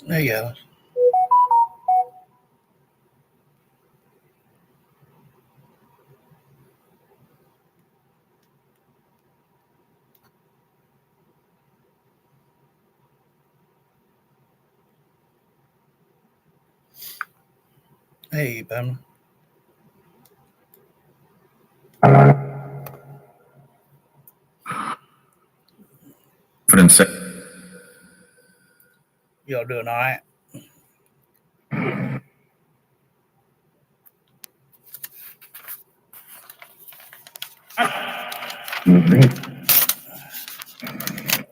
There you go. Hey, Pamela. Y'all doing all right?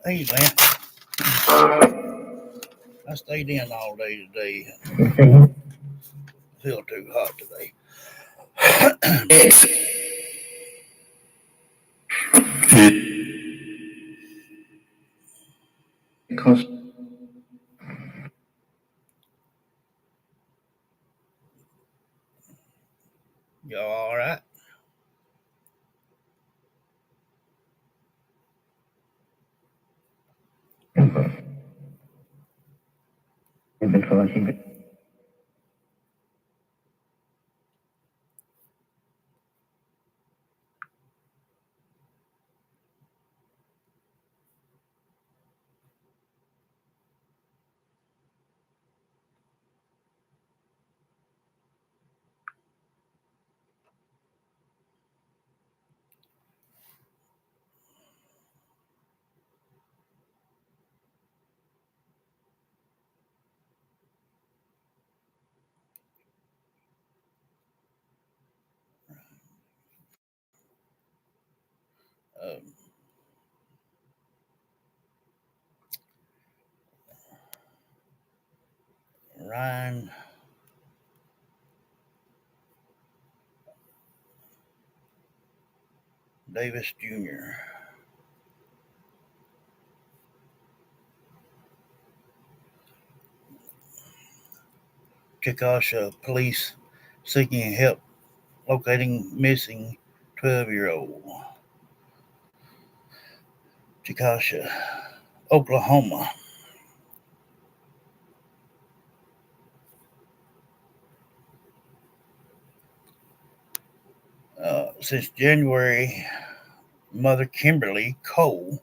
Hey, man. I stayed in all day today. Feel too hot today. Y'all all right? Um, Ryan Davis Jr. Chickasha police seeking help locating missing 12-year-old. Chickasha, Oklahoma. Since January, mother Kimberly Cole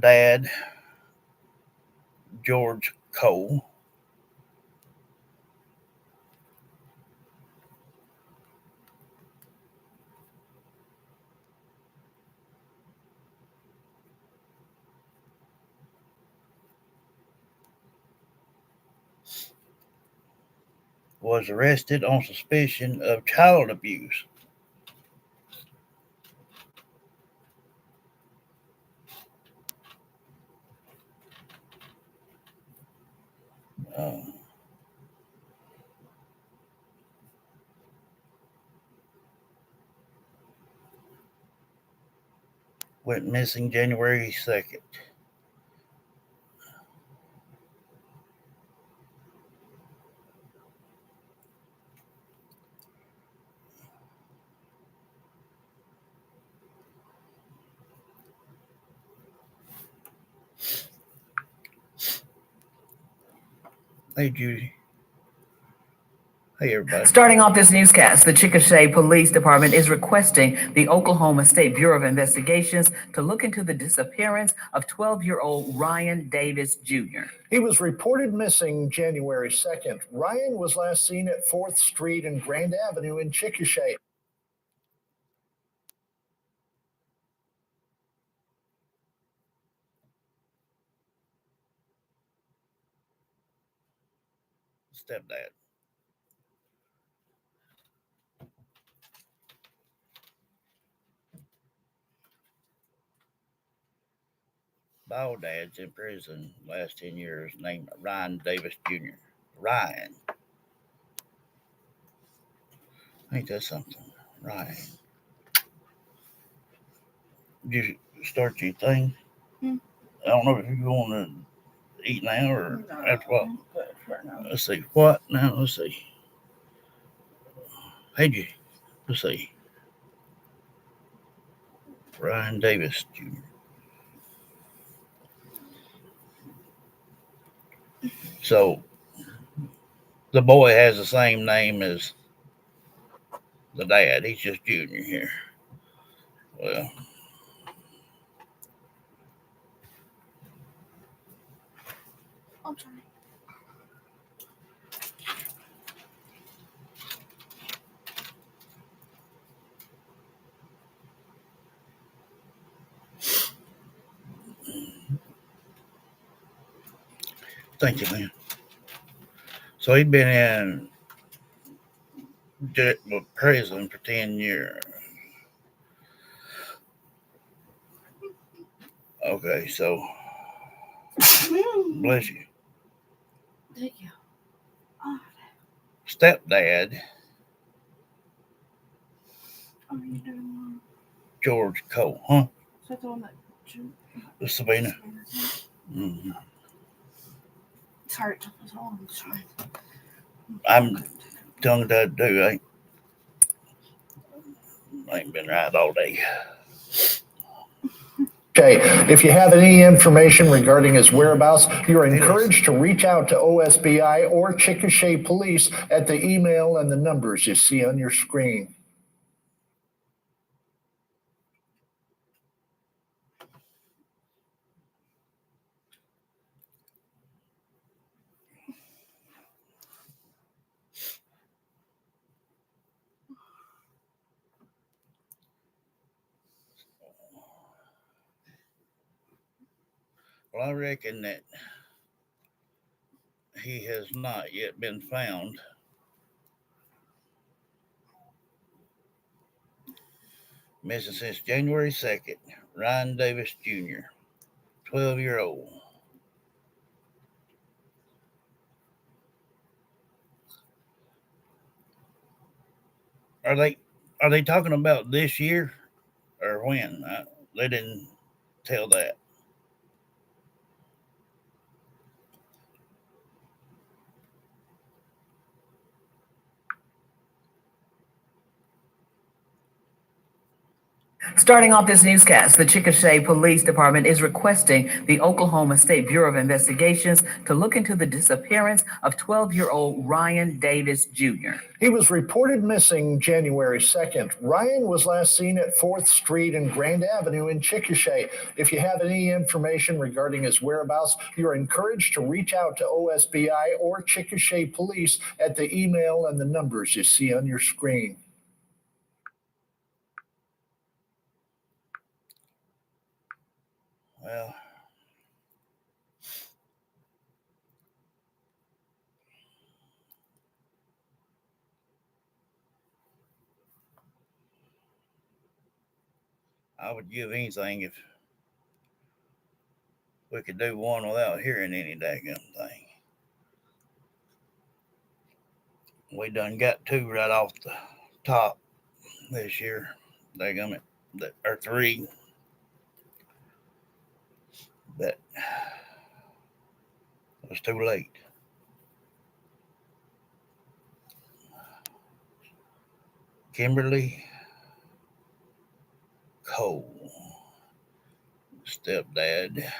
dad George Cole was arrested on suspicion of child abuse. Uh, Went missing January 2nd. Hey, Judy. Hey, everybody. Starting off this newscast, the Chickasha Police Department is requesting the Oklahoma State Bureau of Investigations to look into the disappearance of 12-year-old Ryan Davis Jr. He was reported missing January 2nd. Ryan was last seen at 4th Street and Grand Avenue in Chickasha. Stepdad. Bio dad's in prison last 10 years, named Ryan Davis Jr. Ryan. Ain't that something? Ryan. Did you start your thing? I don't know if you want to eat now or after what. Let's see. What? Now, let's see. Hey, let's see. Ryan Davis Jr. So the boy has the same name as the dad. He's just Junior here. Well, I'm sorry. thank you, man. So he'd been in prison for 10 years. Okay, so bless you. Thank you. Oh, Stepdad, are you doing one? George Cole, huh? Is that the one that Sabina. Mm-hmm. Sorry, it took us all. I'm sorry. I'm tongue tied too. I ain't been right all day. Okay, if you have any information regarding his whereabouts, you're encouraged to reach out to OSBI or Chickasha Police at the email and the numbers you see on your screen. Well, I reckon that he has not yet been found. Missing since January 2nd. Ryan Davis Jr., 12-year-old. Are they talking about this year or when? They didn't tell that. Starting off this newscast, the Chickasha Police Department is requesting the Oklahoma State Bureau of Investigations to look into the disappearance of 12-year-old Ryan Davis Jr. He was reported missing January 2nd. Ryan was last seen at 4th Street and Grand Avenue in Chickasha. If you have any information regarding his whereabouts, you're encouraged to reach out to OSBI or Chickasha Police at the email and the numbers you see on your screen. Well, I would give anything if we could do one without hearing any daggum thing. We done got two right off the top this year. Daggum it, or three. But it was too late. Kimberly Cole, stepdad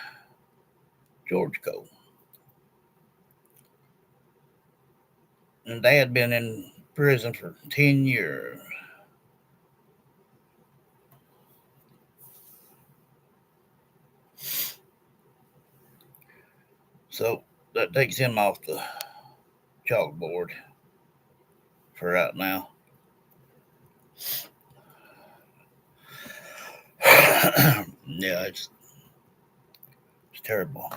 George Cole, and dad been in prison for 10 years. So that takes him off the chalkboard for right now. Yeah, it's terrible.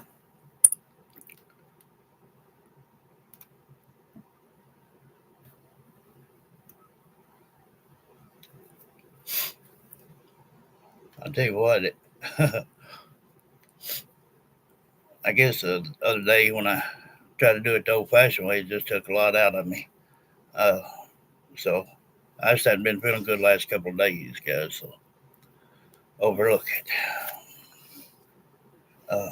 I'll tell you what, I guess the other day when I tried to do it the old fashioned way, it just took a lot out of me. Uh, so I just haven't been feeling good the last couple of days, guys. So overlook it. Uh,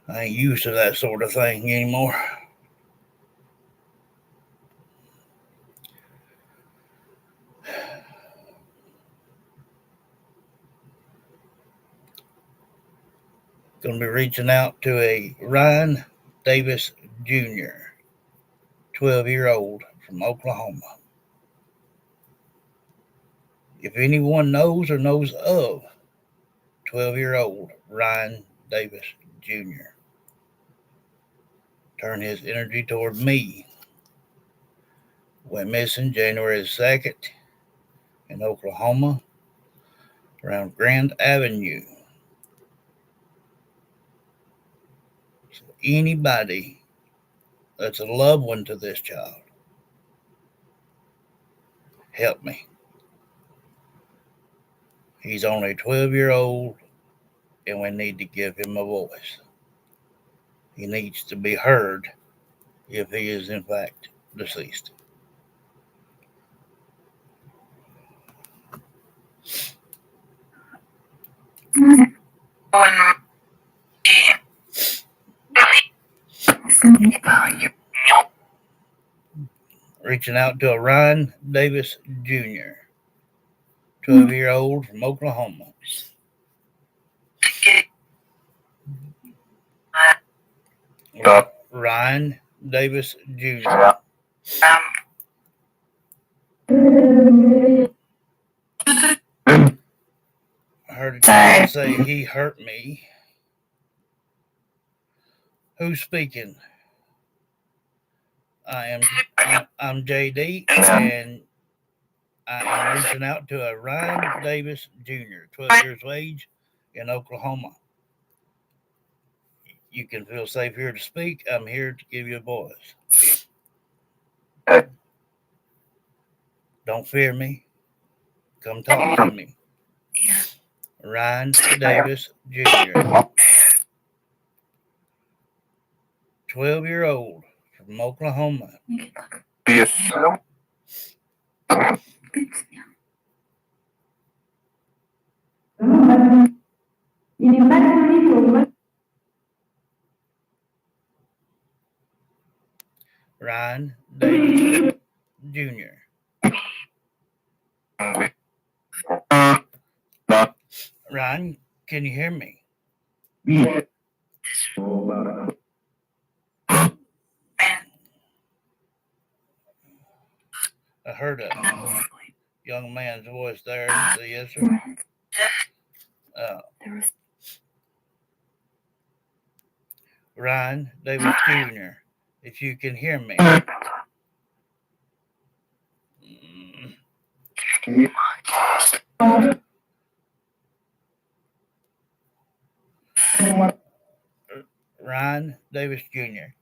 I ain't used to that sort of thing anymore. Going to be reaching out to a Ryan Davis Jr., 12-year-old from Oklahoma. If anyone knows or knows of 12-year-old Ryan Davis Jr., turn his energy toward me. Went missing January 2nd in Oklahoma around Grand Avenue. So anybody that's a loved one to this child, help me. He's only 12-year-old and we need to give him a voice. He needs to be heard if he is in fact deceased. Reaching out to a Ryan Davis Jr., 12-year-old from Oklahoma. Ryan Davis Jr. I heard a child say he hurt me. Who's speaking? I'm JD, and I am reaching out to a Ryan Davis Jr., 12 years of age, in Oklahoma. You can feel safe here to speak. I'm here to give you a voice. Don't fear me. Come talk to me. Ryan Davis Jr., 12-year-old from Oklahoma. Ryan Davis Jr. Ryan, can you hear me? I heard a young man's voice there. Say yes, sir. Ryan Davis Jr., if you can hear me. Ryan Davis Jr.,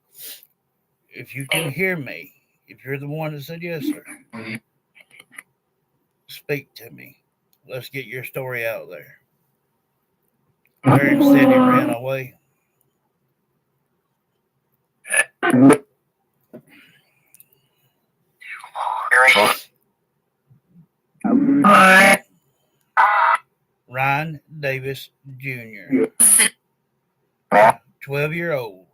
if you can hear me, if you're the one that said yes, sir, speak to me. Let's get your story out there. Parents said he ran away. Ryan Davis Jr., 12-year-old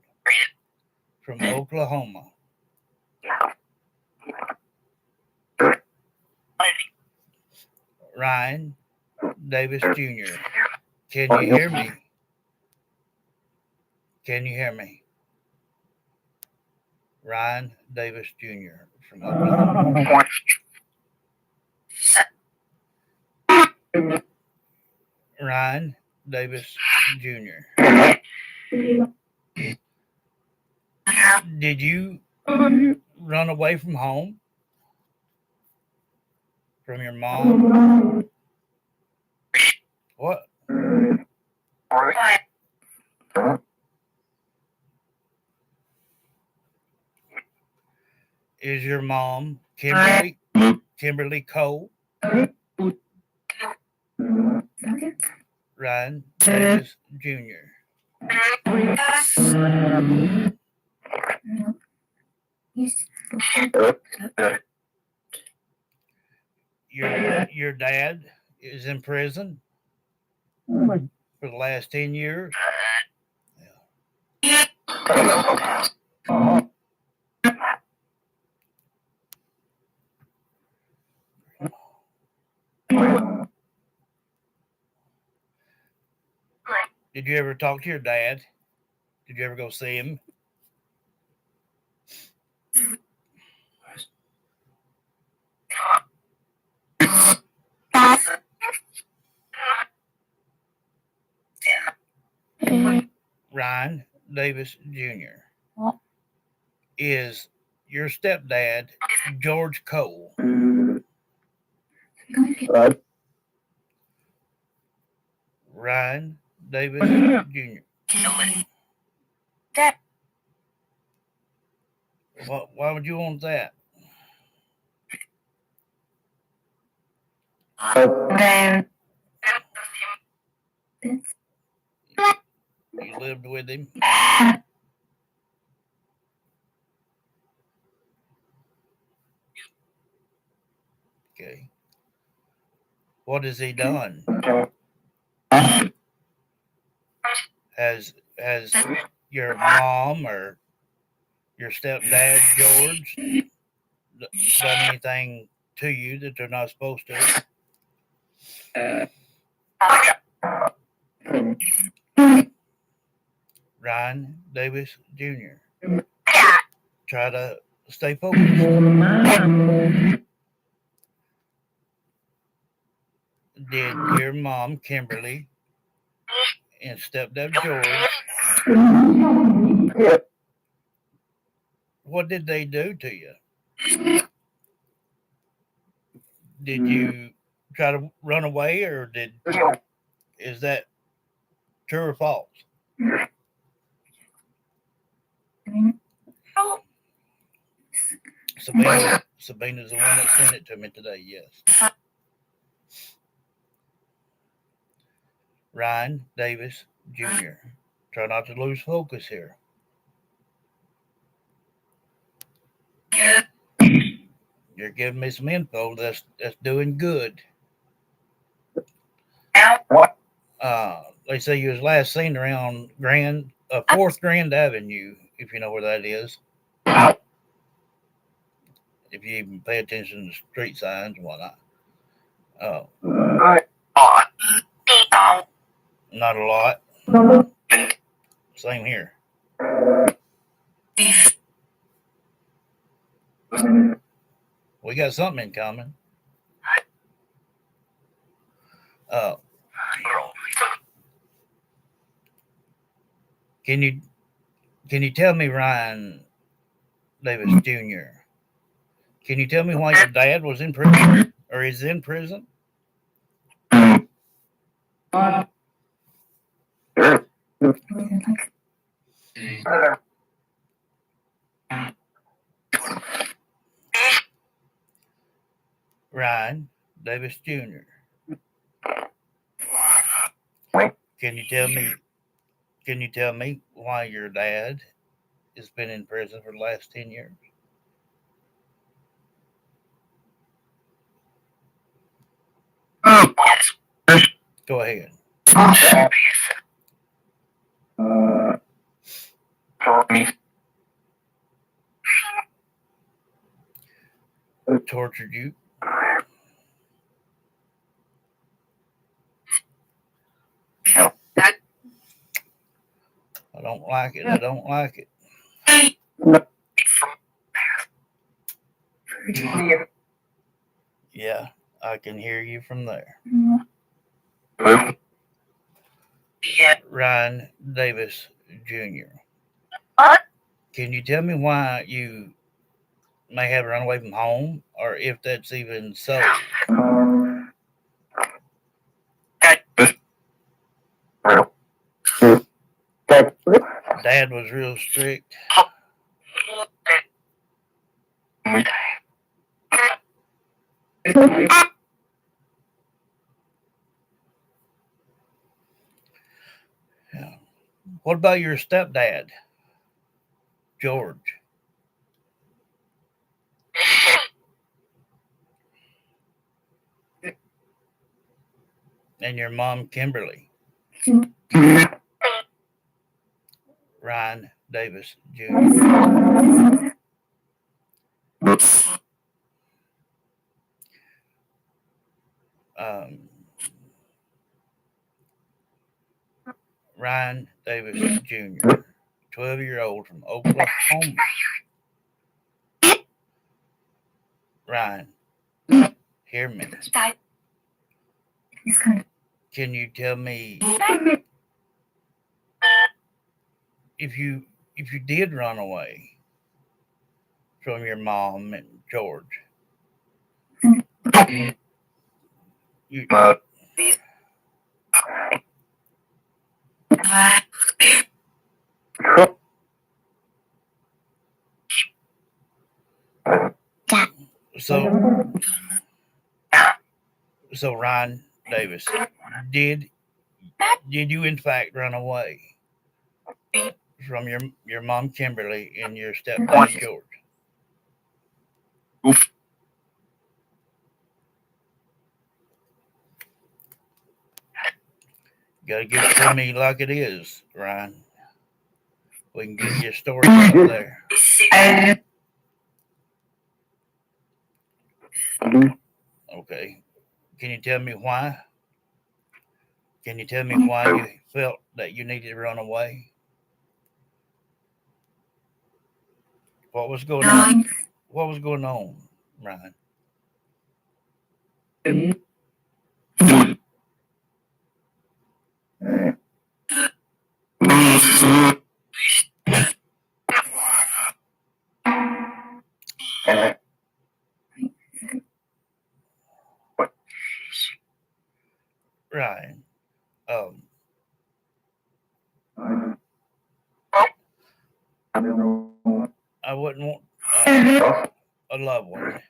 from Oklahoma. Ryan Davis Jr., can you hear me? Can you hear me? Ryan Davis Jr. from Oklahoma. Ryan Davis Jr., did you run away from home? From your mom? What? Is your mom Kimberly Cole? Ryan Davis Jr. Your dad is in prison for the last 10 years? Did you ever talk to your dad? Did you ever go see him? Ryan Davis Jr. Is your stepdad George Cole? Ryan Davis Jr. Why would you want that? You lived with him? Okay. What has he done? Has your mom or your stepdad George done anything to you that they're not supposed to? Ryan Davis Jr. Try to stay focused. Did your mom Kimberly and stepdad George, what did they do to you? Did you try to run away, or is that true or false? Sabina's the one that sent it to me today, yes. Ryan Davis Jr. Try not to lose focus here. You're giving me some info that's doing good. They say you was last seen around 4th Grand Avenue, if you know where that is. If you even pay attention to street signs and whatnot. Not a lot. Same here. We got something in common. Can you tell me, Ryan Davis Jr., can you tell me why your dad was in prison or is in prison? Ryan Davis Jr. Can you tell me why your dad has been in prison for the last 10 years? Go ahead. Tortured you? I don't like it. I don't like it. Yeah, I can hear you from there. Ryan Davis Jr. Can you tell me why you may have run away from home, or if that's even so? Dad was real strict. Yeah. What about your stepdad, George? And your mom, Kimberly? Ryan Davis Jr. Ryan Davis Jr., 12-year-old from Oklahoma. Ryan, hear me. Can you tell me if you did run away from your mom and George? You, so Ryan Davis, did you in fact run away from your mom Kimberly and your stepdad George? Gotta give it to me like it is, Ryan. We can get your story out there. Okay. Can you tell me why? Can you tell me why you felt that you needed to run away? What was going on? What was going on, Ryan? Ryan, um, I wouldn't want a loved one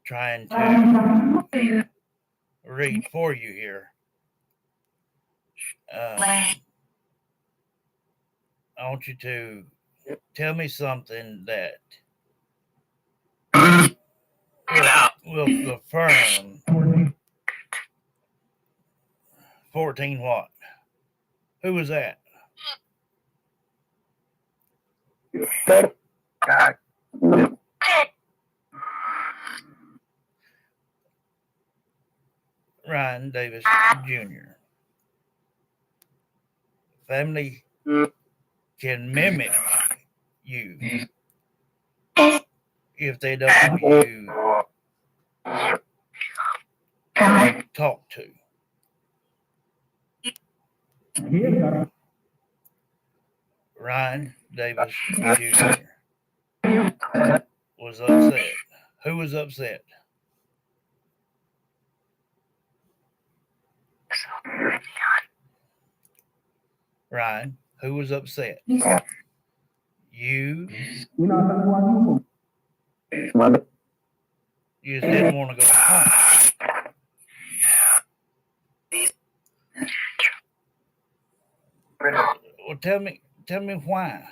trying to read for you here. I want you to tell me something that will confirm 14 what? Who was that? Ryan Davis Jr. Family can mimic you if they don't want you talk to. Ryan Davis Jr. was upset. Who was upset? Ryan, who was upset? You. You just didn't want to go home. Well, tell me why.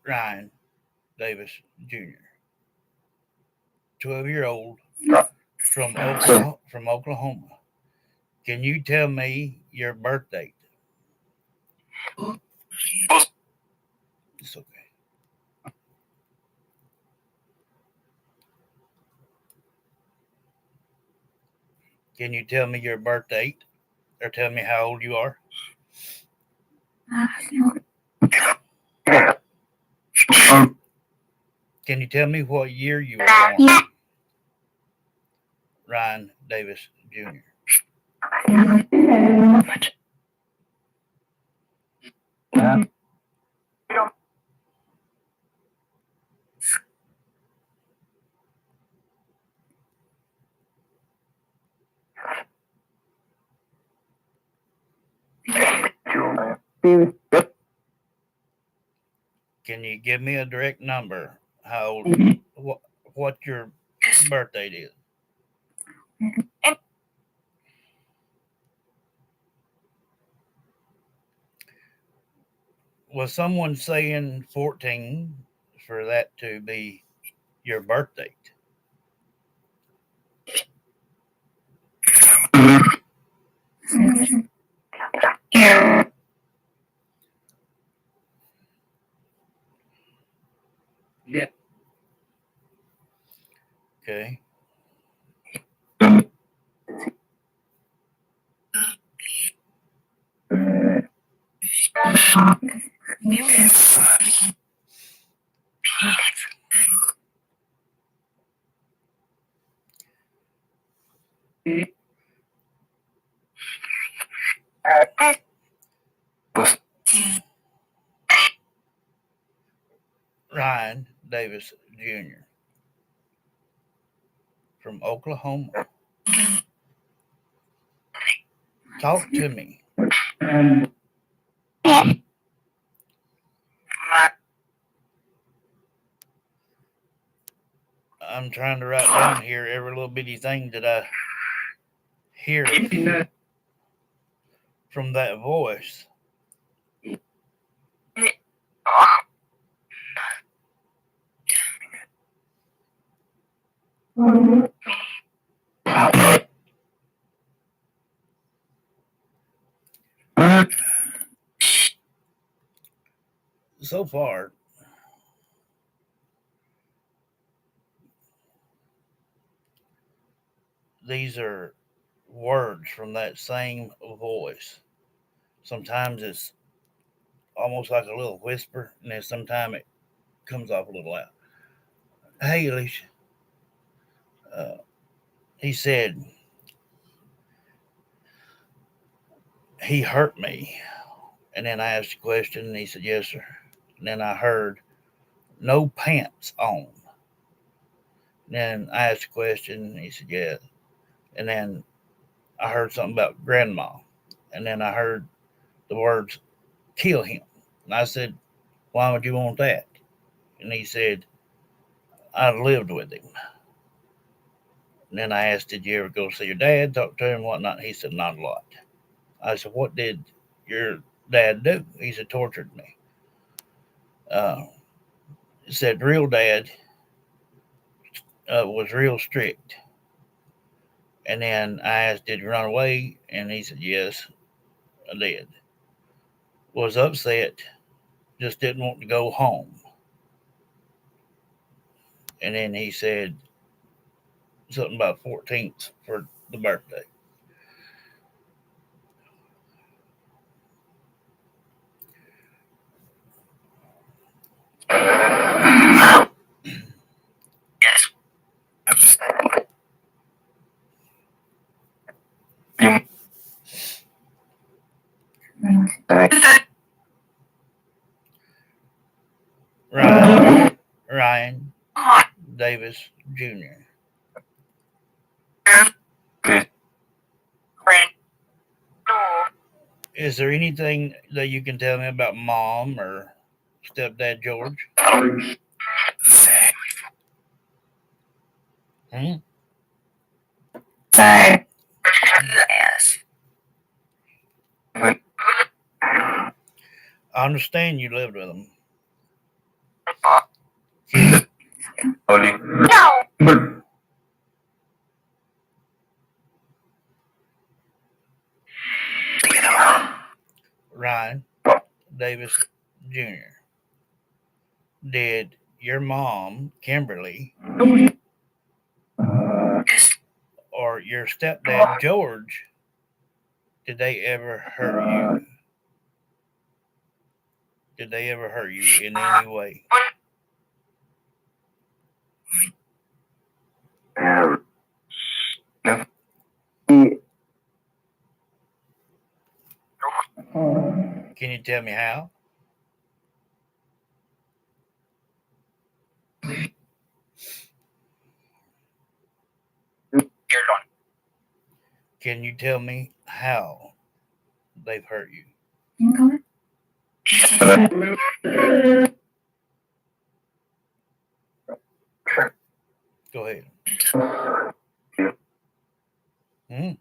Ryan Davis Jr., 12-year-old from Oklahoma. Can you tell me your birth date? It's okay. Can you tell me your birth date or tell me how old you are? Can you tell me what year you were born? Ryan Davis Jr. Can you give me a direct number? How old, what your birth date is? Was someone saying 14 for that to be your birth date? Yeah. Okay. Ryan Davis Jr. from Oklahoma. Talk to me. I'm trying to write down here every little bitty thing that I hear from that voice. So far, these are words from that same voice. Sometimes it's almost like a little whisper, and then sometimes it comes off a little loud. Hey, Alicia. Uh, he said he hurt me. And then I asked a question, and he said, yes, sir. And then I heard, no pants on. And then I asked a question, and he said, yeah. And then I heard something about grandma. And then I heard the words, kill him. And I said, why would you want that? And he said, I lived with him. And then I asked, did you ever go see your dad, talk to him, whatnot? He said, not a lot. I said, what did your dad do? He said, tortured me. He said, real dad was real strict. And then I asked, did you run away? And he said, yes, I did. Was upset, just didn't want to go home. And then he said something about 14th for the birthday. Ryan Davis Jr. Is there anything that you can tell me about mom or stepdad George? Hmm? I understand you lived with them. Ryan Davis Jr. Did your mom, Kimberly, or your stepdad, George, did they ever hurt you? Did they ever hurt you in any way? Can you tell me how? Can you tell me how they've hurt you? Go ahead. Hmm?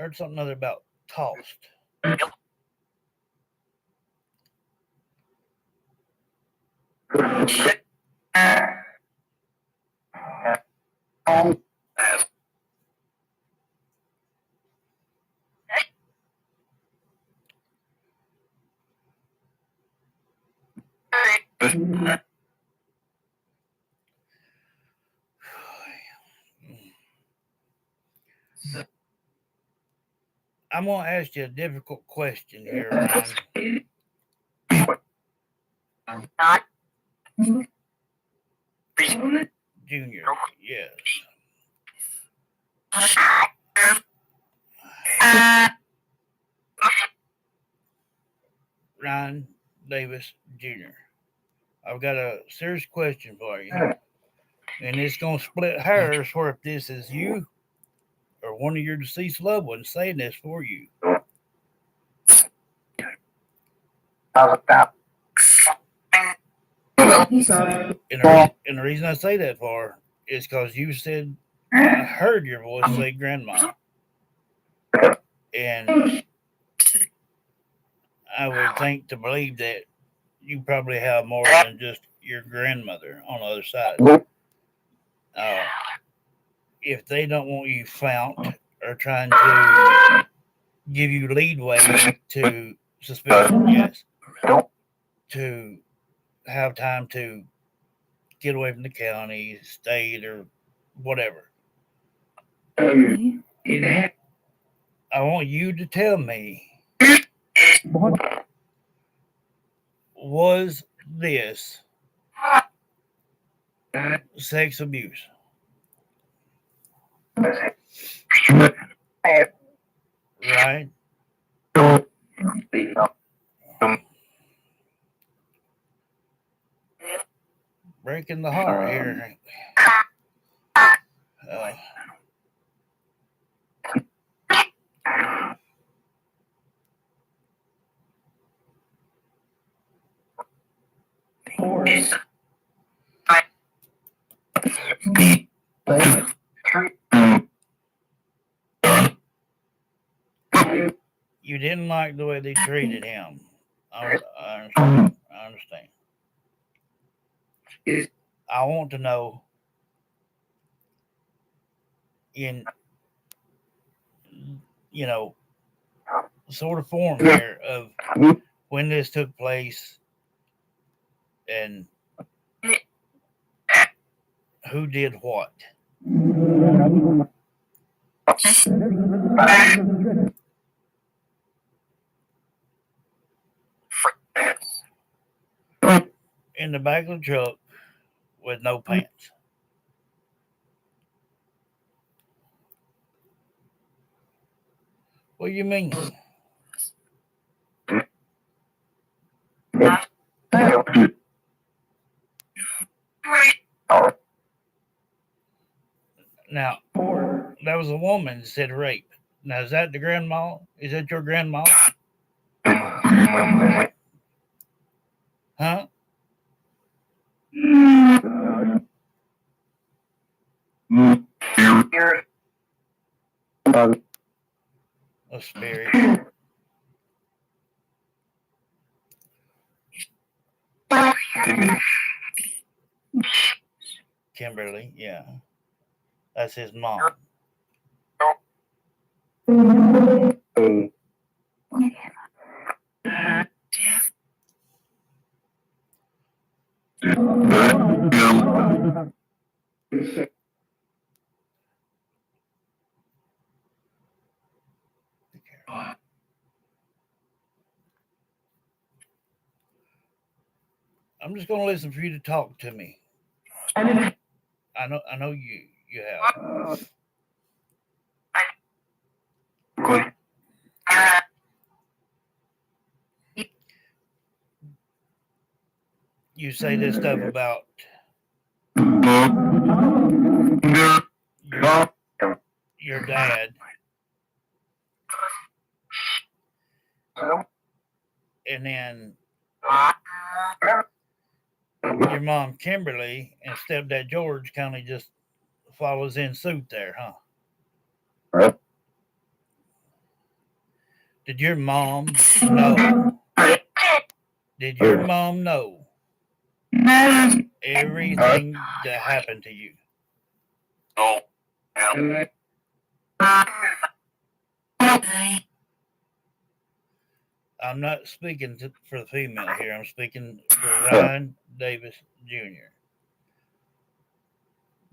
heard something other about tossed. I'm going to ask you a difficult question here, Ryan. Junior, yes. Ryan Davis Jr. I've got a serious question for you. And it's going to split hairs for if this is you or one of your deceased loved ones saying this for you. And the reason I say that for is because you said, I heard your voice say grandma. And I would think to believe that you probably have more than just your grandmother on the other side. If they don't want you found or trying to give you leadway to suspicion, yes, to have time to get away from the county, state, or whatever. I want you to tell me, was this sex abuse? Right? Breaking the heart here. You didn't like the way they treated him. I understand. I want to know in, sort of form here of when this took place and who did what. In the back of the truck with no pants. What do you mean? Now, that was a woman that said rape. Now, is that the grandma? Is that your grandma? Huh? A spirit. Kimberly, yeah. That's his mom. I'm just going to listen for you to talk to me. I know you have. You say this stuff about your dad, and then your mom Kimberly and stepdad George kind of just follows in suit there, huh? Did your mom know? Did your mom know everything that happened to you? I'm not speaking for the female here. I'm speaking for Ryan Davis Jr.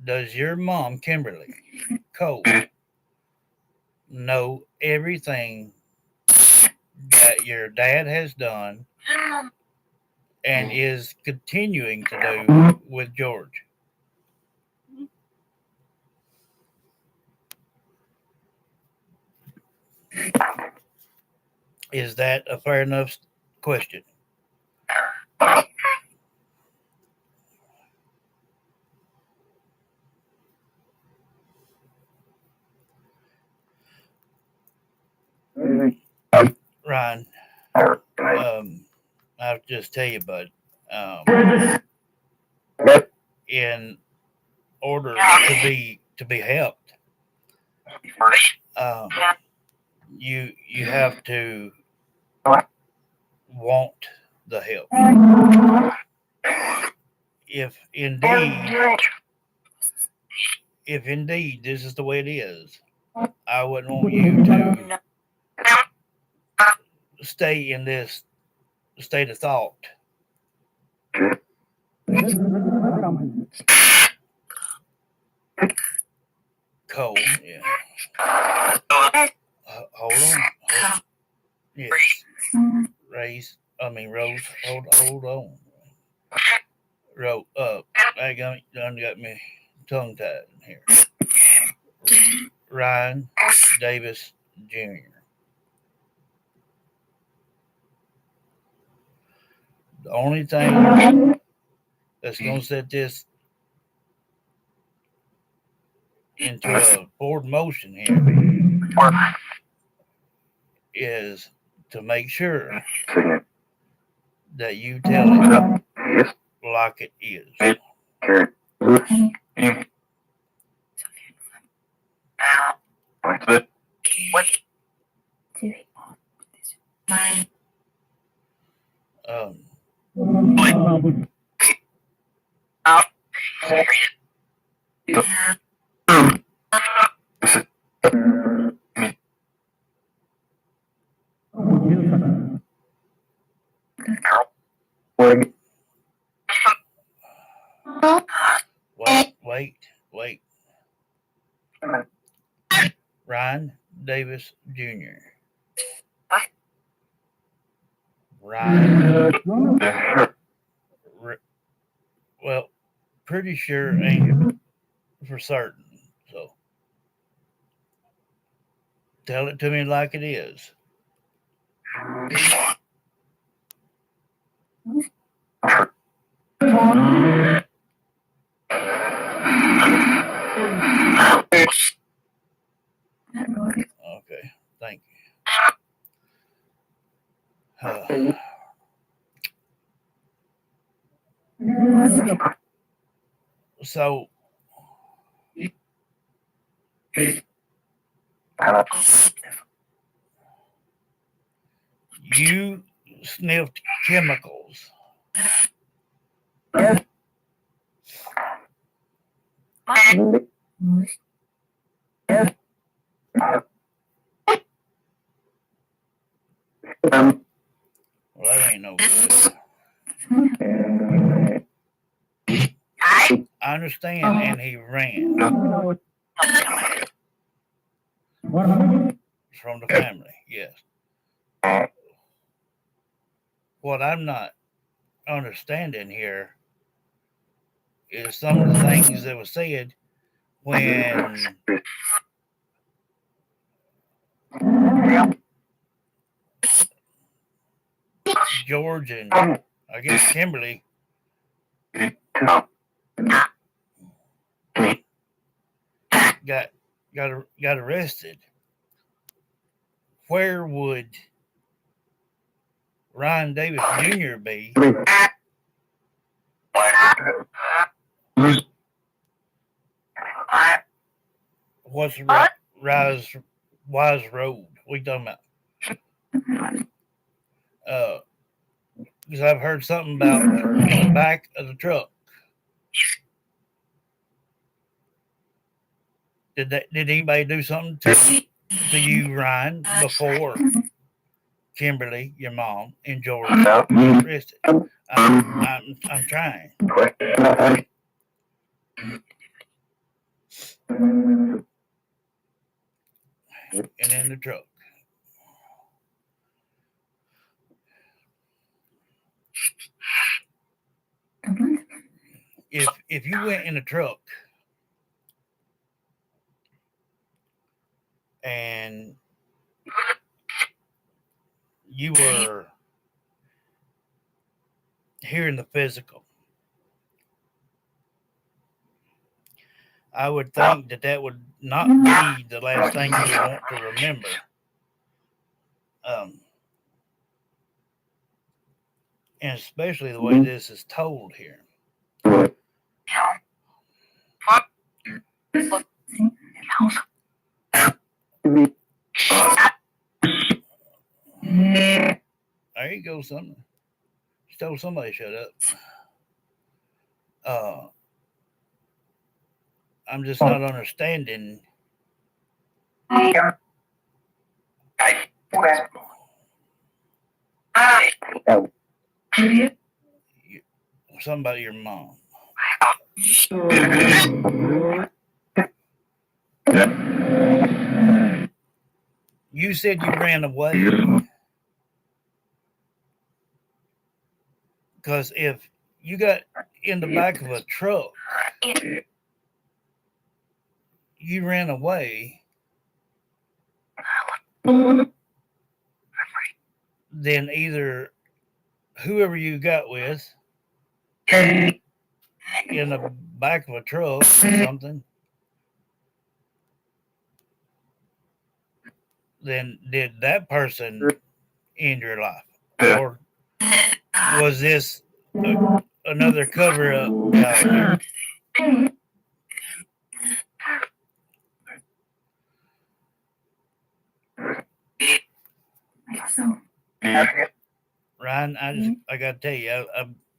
Does your mom, Kimberly Cole, know everything that your dad has done and is continuing to do with George? Is that a fair enough question? Ryan, I'll just tell you, bud, in order to be helped, um, you have to want the help. If indeed this is the way it is, I wouldn't want you to stay in this state of thought. Cole, yeah. Hold on. Yes. Rose, hold on. I done got me tongue tied in here. Ryan Davis Jr. The only thing that's going to set this into a forward motion here is to make sure that you tell it like it is. Um, wait. Ryan Davis Jr. Ryan. Well, pretty sure ain't for certain. So tell it to me like it is. Okay, thank you. So you sniffed chemicals. Well, that ain't no good. I understand, and he ran from the family, yes. What I'm not understanding here is some of the things that were said when George and I guess Kimberly got arrested. Where would Ryan Davis Jr. be? What's Wise Road? We talking about because I've heard something about the back of the truck. Did anybody do something to you, Ryan, before Kimberly, your mom, and George arrested? I'm trying. And in the truck. If you went in a truck and you were hearing the physical, I would think that would not be the last thing you would want to remember. And especially the way this is told here. There you go, something. She told somebody to shut up. I'm just not understanding. Somebody, your mom. You said you ran away. Because if you got in the back of a truck, you ran away, then either whoever you got with in the back of a truck or something, then did that person end your life? Or was this another cover up out here? Ryan, I gotta tell you,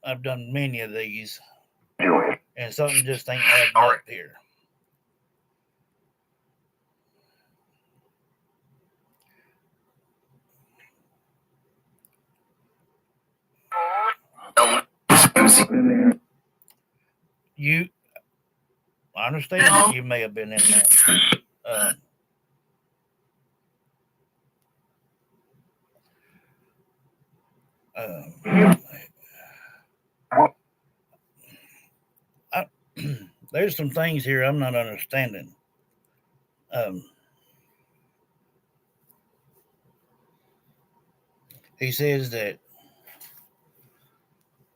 I've done many of these, and something just ain't adding up here. I understand you may have been in there. There's some things here I'm not understanding. He says that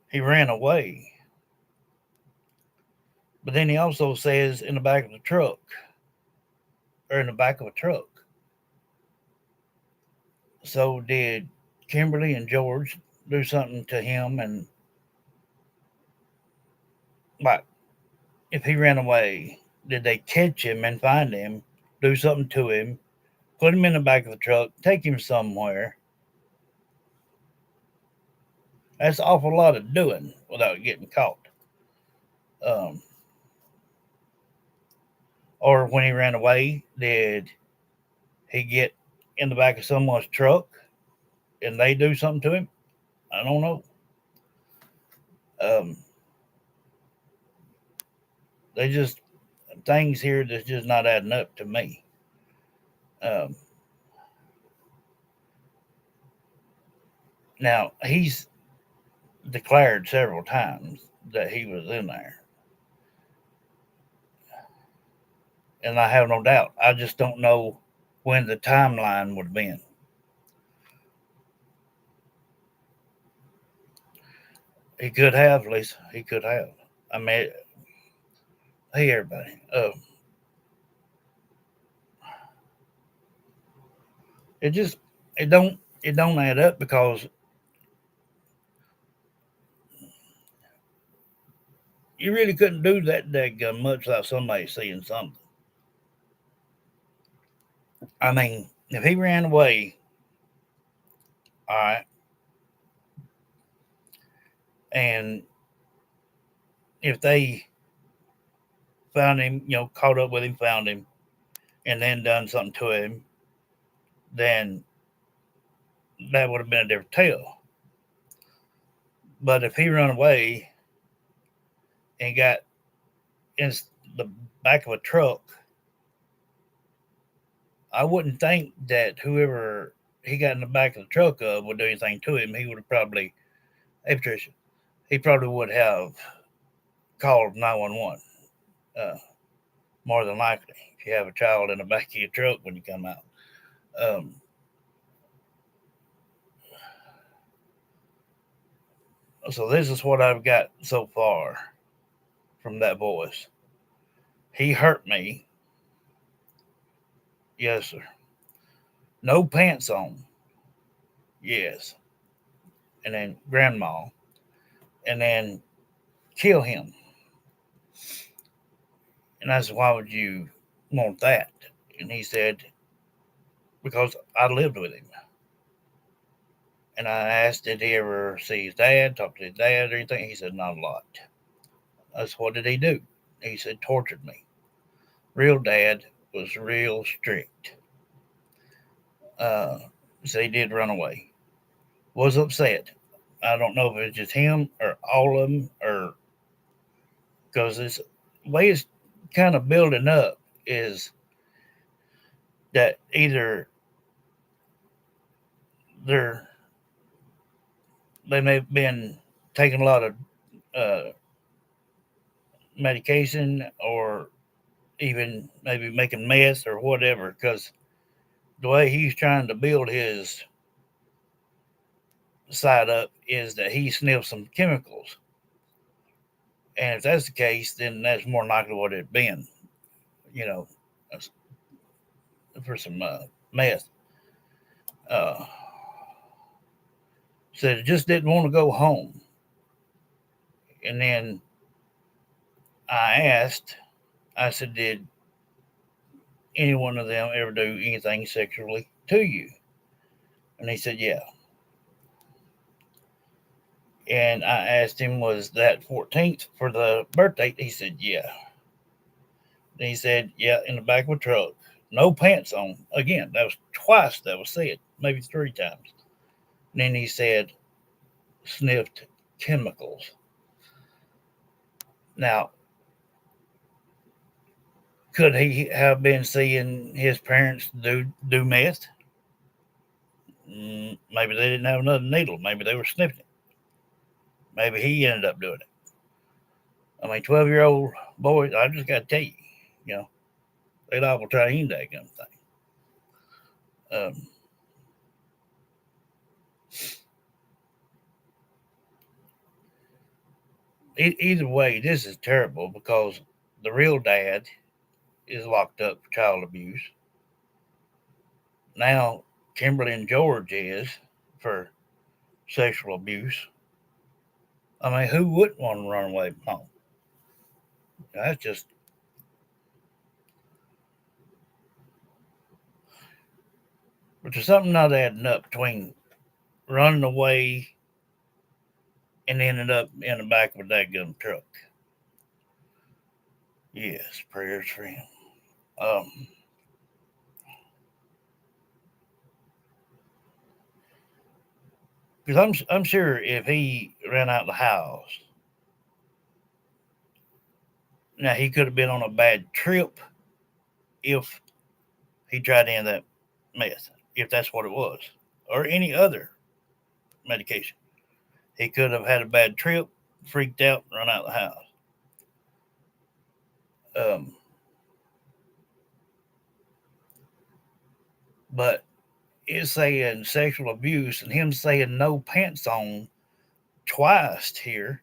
he ran away, but then he also says in the back of the truck, or in the back of a truck. So did Kimberly and George do something to him? And like, if he ran away, did they catch him and find him, do something to him, put him in the back of the truck, take him somewhere? That's an awful lot of doing without getting caught. Or when he ran away, did he get in the back of someone's truck and they do something to him? I don't know. They just things here that's just not adding up to me. Now he's declared several times that he was in there, and I have no doubt. I just don't know when the timeline would have been. He could have, Lisa. He could have. I mean, hey everybody. It just it don't add up because you really couldn't do that daggum much without somebody seeing something. I mean, if he ran away, all right, And if they found him, caught up with him, found him, and then done something to him, then that would have been a different tale. But if he run away and got in the back of a truck, I wouldn't think that whoever he got in the back of the truck of would do anything to him. He would have probably, hey Patricia, he probably would have called 911. Uh, more than likely, if you have a child in the back of your truck when you come out. Um, so this is what I've got so far from that voice. He hurt me. Yes, sir. No pants on. Yes. And then grandma. And then kill him. And I said, why would you want that? And he said, because I lived with him. And I asked, did he ever see his dad, talk to his dad or anything? He said, not a lot. I said, what did he do? He said, tortured me. Real dad was real strict. Uh, so he did run away. Was upset. I don't know if it was just him or all of them, or because this way it's kind of building up is that either they're they may have been taking a lot of uh, medication, or even maybe making meth or whatever. Because the way he's trying to build his side up is that he sniffed some chemicals, and if that's the case, then that's more likely what it'd been. You know, for some meth. Uh, Said just didn't want to go home. And then I asked, I said, did any one of them ever do anything sexually to you? And he said, yeah. And I asked him, was that 14th for the birthday? He said, yeah. And he said, yeah, in the back of a truck. No pants on. Again, that was twice that was said, maybe three times. And then he said, sniffed chemicals. Now, could he have been seeing his parents do meth? Maybe they didn't have another needle. Maybe they were sniffing it. Maybe he ended up doing it. I mean, 12-year-old boys, I just got to tell you, you know, they liable to try any that kind of thing. Either way, this is terrible because the real dad is locked up for child abuse. Now, Kimberly and George is for sexual abuse. I mean, who wouldn't want to run away from home? That's just, but there's something not adding up between running away and ended up in the back of a daggum truck. Yes, prayers for him. Because I'm sure if he ran out of the house, now he could have been on a bad trip if he tried to end that meth, if that's what it was, or any other medication. He could have had a bad trip, freaked out, run out of the house. Um, but it's saying sexual abuse and him saying no pants on twice here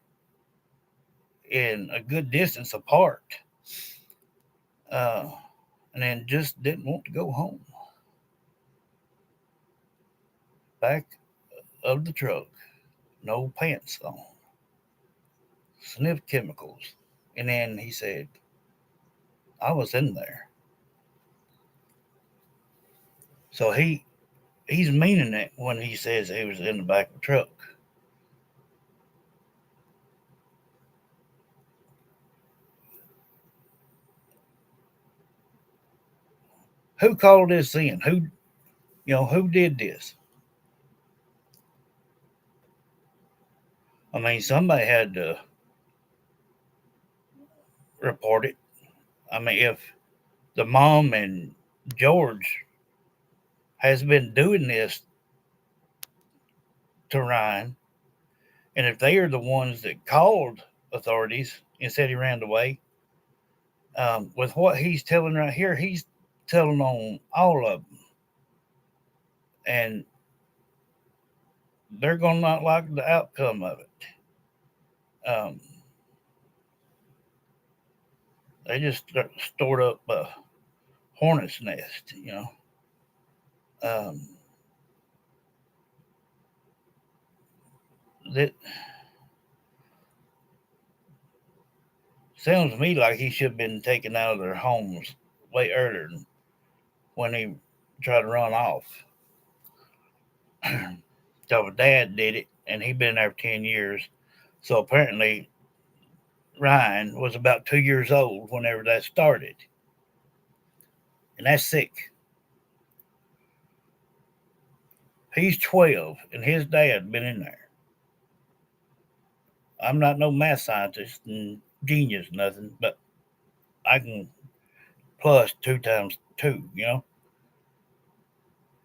in a good distance apart. Uh, and then just didn't want to go home. Back of the truck, no pants on, sniff chemicals. And then he said, I was in there. So he's meaning it when he says he was in the back of the truck. Who called this in? Who did this? I mean, somebody had to report it. I mean, if the mom and George has been doing this to Ryan, and if they are the ones that called authorities and said he ran away, with what he's telling right here, he's telling on all of them, and they're gonna not like the outcome of it. Um, they just stored up a hornet's nest. Um, that sounds to me like he should have been taken out of their homes way earlier when he tried to run off. So dad did it, and he'd been there for 10 years. So apparently, Ryan was about 2 years old whenever that started. And that's sick. He's 12, and his dad been in there. I'm not no math scientist and genius, nothing, but I can plus two times two.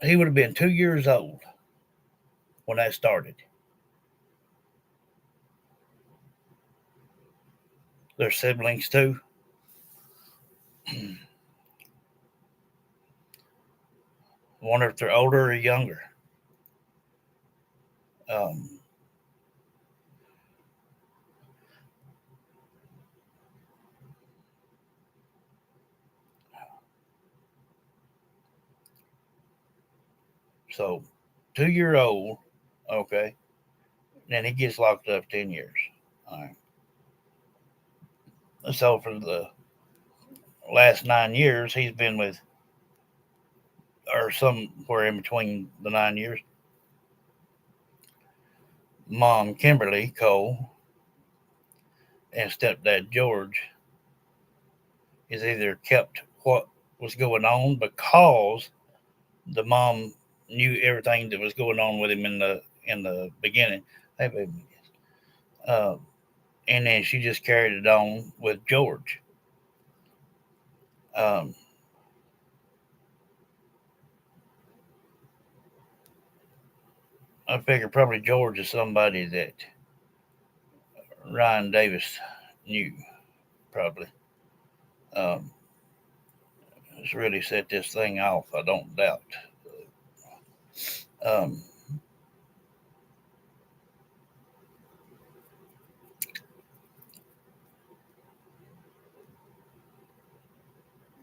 He would have been 2 years old when that started. They're siblings too. Wonder if they're older or younger. Um, so 2 year old, okay. Then he gets locked up 10 years. All right. So for the last 9 years, he's been with, or somewhere in between the 9 years, mom Kimberly Cole and stepdad George is either kept what was going on because the mom knew everything that was going on with him in the beginning. Hey, baby. Uh, and then she just carried it on with George. Um, I figure probably George is somebody that Ryan Davis knew, probably. Um, it's really set this thing off, I don't doubt. Um,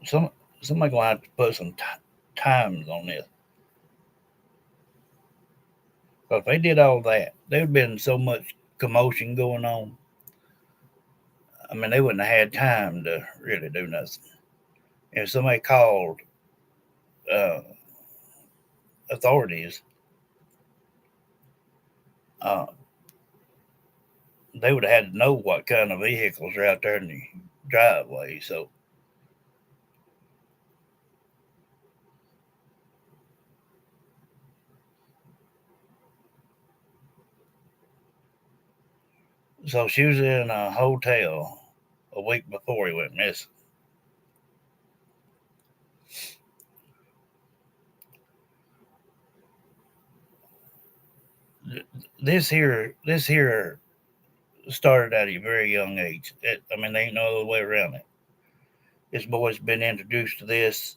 some Somebody gonna have to put some times on this. But if they did all that, there'd been so much commotion going on. I mean, they wouldn't have had time to really do nothing. If somebody called uh, authorities, uh, they would have had to know what kind of vehicles are out there in the driveway. So she was in a hotel a week before he went missing. This here started at a very young age. I mean, there ain't no other way around it. This boy's been introduced to this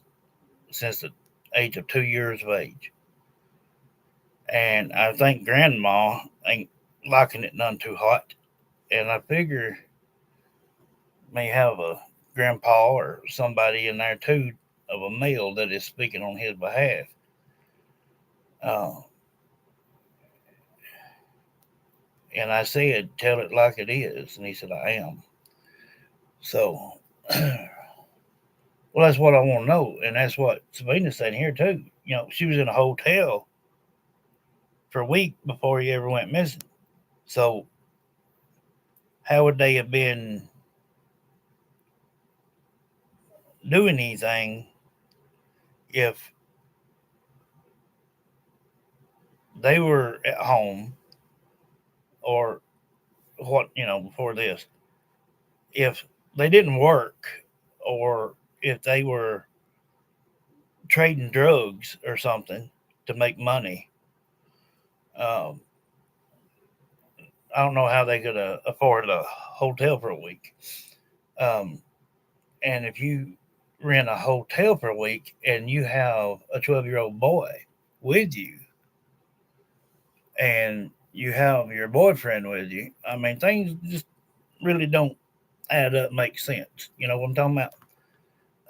since the age of 2 years of age. And I think grandma ain't liking it none too hot. And I figure may have a grandpa or somebody in there too of a male that is speaking on his behalf. Uh, and I said, tell it like it is. And he said, I am. So, well, that's what I want to know. And that's what Sabina's saying here too. She was in a hotel for a week before he ever went missing. So, how would they have been doing anything if they were at home or what, before this, if they didn't work or if they were trading drugs or something to make money, um, I don't know how they could afford a hotel for a week. Um, and if you rent a hotel for a week and you have a 12-year-old boy with you and you have your boyfriend with you, I mean, things just really don't add up, make sense. You know what I'm talking about?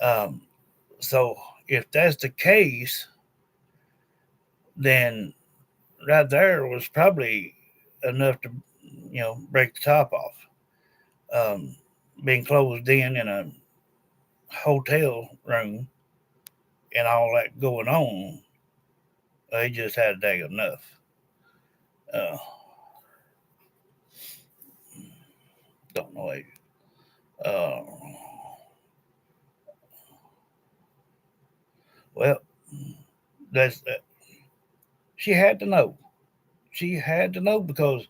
Um, so if that's the case, then right there was probably enough to, break the top off. Um, Being closed in a hotel room and all that going on, they just had dag enough. Uh, don't know. Uh, well, that's she had to know. She had to know because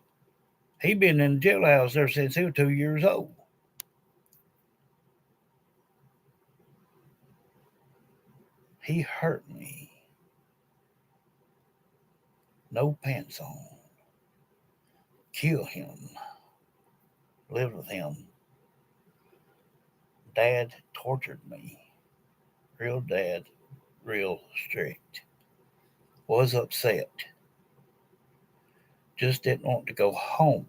he been in the jailhouse there since he was 2 years old. He hurt me. No pants on. Kill him. Lived with him. Dad tortured me. Real dad, real strict. Was upset. Just didn't want to go home.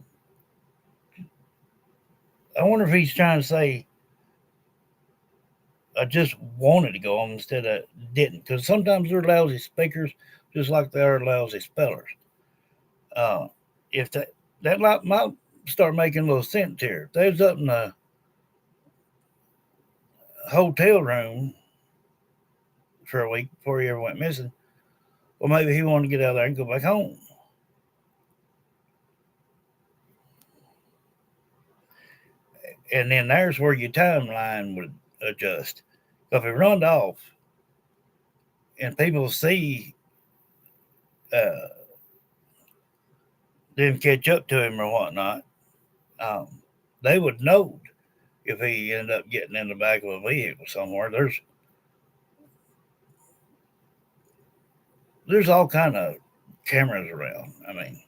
I wonder if he's trying to say I just wanted to go home instead of didn't. Because sometimes they're lousy speakers, just like they are lousy spellers. Uh, if that might start making a little sense here. If they was up in a hotel room for a week before he ever went missing, well, maybe he wanted to get out of there and go back home. And then there's where your timeline would adjust. If he runned off and people see uh, them catch up to him or whatnot, um, they would know if he ended up getting in the back of a vehicle somewhere. There's all kind of cameras around. I mean,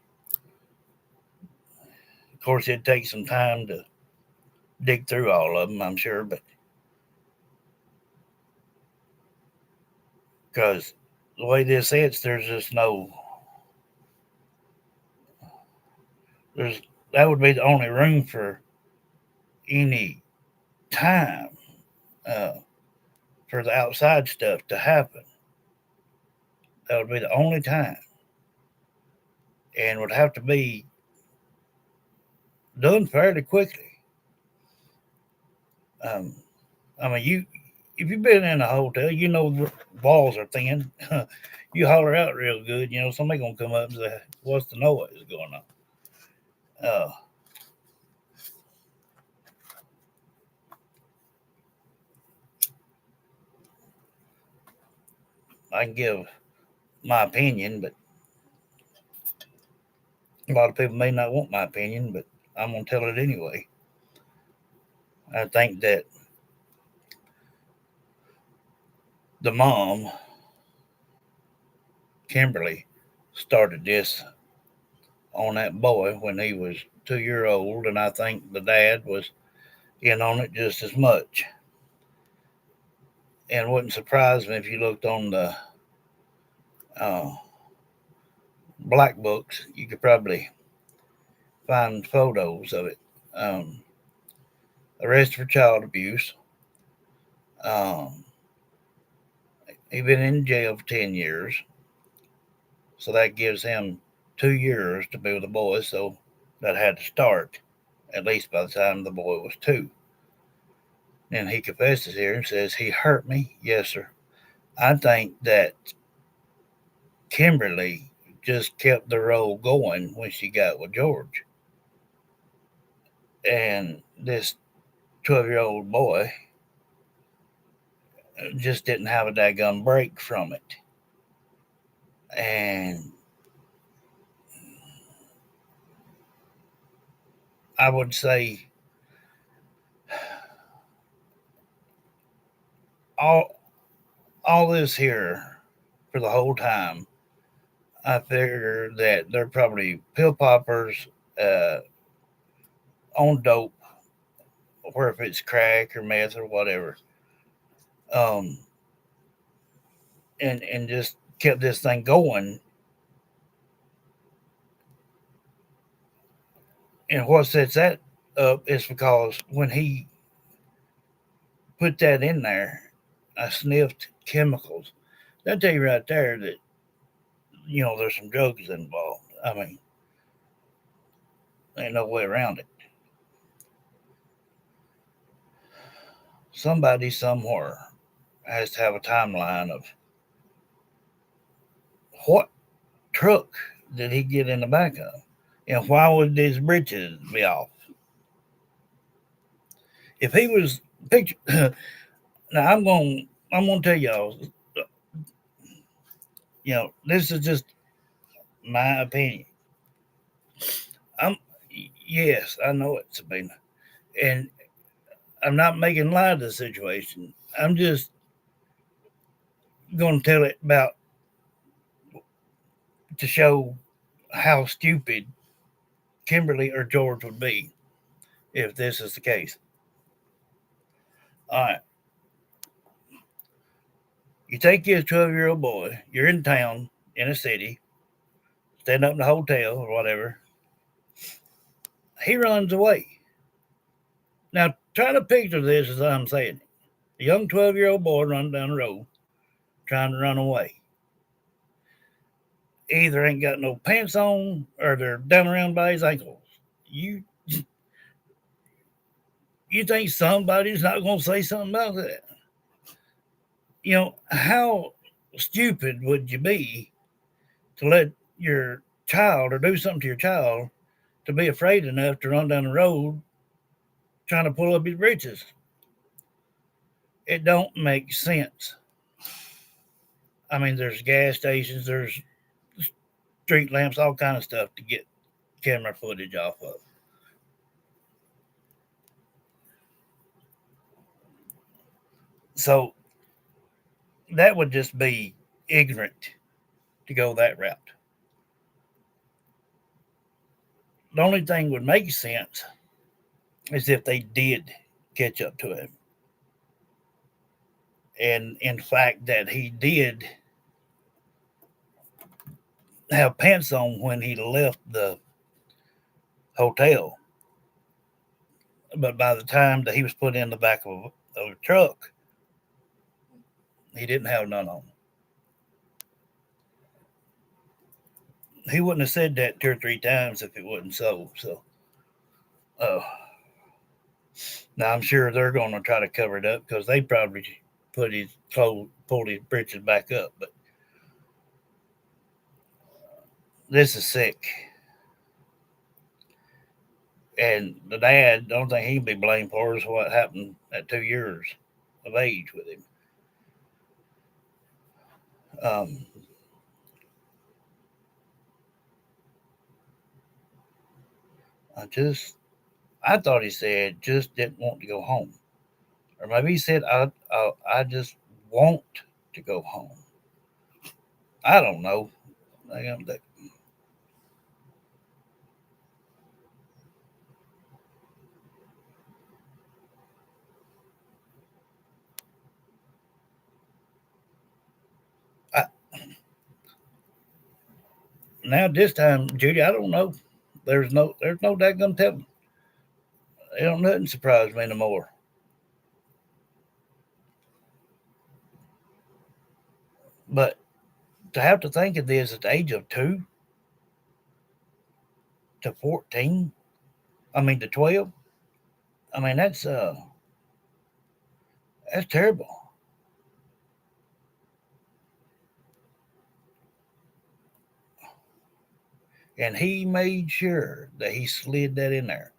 of course, it'd take some time to dig through all of them, I'm sure, but because the way this sits, there's just no. There's that would be the only room for any time uh, for the outside stuff to happen. That would be the only time, and would have to be done fairly quickly. Um, I mean, if you've been in a hotel, you know the walls are thin. You holler out real good, somebody gonna come up and say, "What's the noise going on?" Uh, I can give my opinion, but a lot of people may not want my opinion, but I'm gonna tell it anyway. I think that the mom, Kimberly, started this on that boy when he was 2 year old, and I think the dad was in on it just as much. And wouldn't surprise me if you looked on the uh, black books, you could probably find photos of it. Um, Arrested for child abuse. Um, he been in jail for 10 years, so that gives him 2 years to be with the boy. So that had to start at least by the time the boy was two. And he confesses here and says he hurt me. Yes, sir. I think that Kimberly just kept the role going when she got with George. And this 12-year-old boy just didn't have a daggone break from it. And I would say all all this here for the whole time, I figure that they're probably pill poppers uh, on dope, or if it's crack or meth or whatever, um, and just kept this thing going. And what sets that up is because when he put that in there, I sniffed chemicals. That tell you right there that there's some drugs involved. I mean, ain't no way around it. Somebody somewhere has to have a timeline of what truck did he get in the back of, and why would his britches be off? If he was picture, now I'm gonna tell y'all, this is just my opinion. I'm yes, I know it, Sabina, and I'm not making light of the situation. I'm just gonna tell it about to show how stupid Kimberly or George would be if this is the case. All right, you take your 12-year-old boy, you're in town, in a city, staying up in a hotel or whatever. He runs away. Now, try to picture this as I'm saying it. A young 12-year-old boy running down the road trying to run away. Either ain't got no pants on or they're down around by his ankles. You you think somebody's not going to say something about that? How stupid would you be to let your child or do something to your child to be afraid enough to run down the road trying to pull up his britches? It don't make sense. I mean, there's gas stations, there's street lamps, all kind of stuff to get camera footage off of. So that would just be ignorant to go that route. The only thing would make sense is if they did catch up to him. And in fact, that he did have pants on when he left the hotel. But by the time that he was put in the back of a truck, he didn't have none on. He wouldn't have said that 2 or 3 times if it wasn't so. So, uh, now I'm sure they're going to try to cover it up because they probably put his clothes, pulled his breeches back up. But this is sick. And the dad, the only thing he can be blamed for is what happened at 2 years of age with him. Um, I thought he said just didn't want to go home, or maybe he said I just want to go home. I don't know. I, now this time, Judy, I don't know. There's no daggum telling. It don't nothing surprise me no more. But to have to think of this at the age of 2 to 14, I mean to 12, I mean that's terrible. And he made sure that he slid that in there,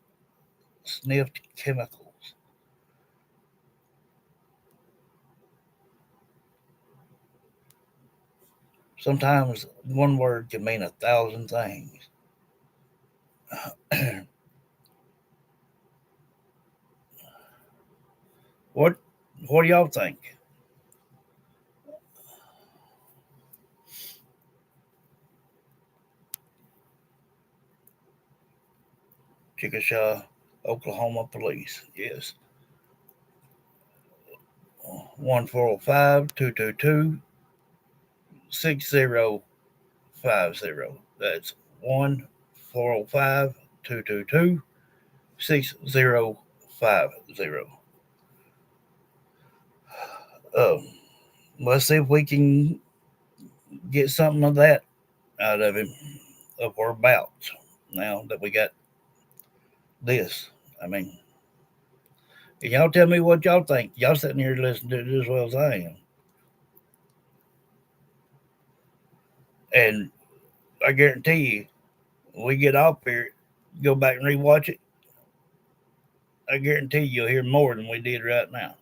sniffed chemicals. Sometimes one word can mean 1,000 things. what What do y'all think? Chickasha, Oklahoma police. Yes. 1-405-222-6050. That's 1-405-222-6050. Um, let's see if we can get something of that out of him, of whereabouts. Now that we got this, I mean, y'all tell me what y'all think. Y'all sitting here listening to it as well as I am, and I guarantee you, when we get off here, go back and rewatch it. I guarantee you'll hear more than we did right now.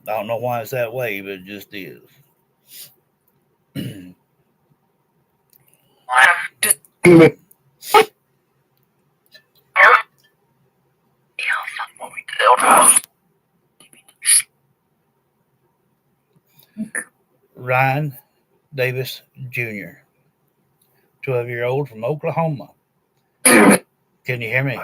I don't know why it's that way, but it just is. Ryan Davis Jr., 12-year-old from Oklahoma. Can you hear me?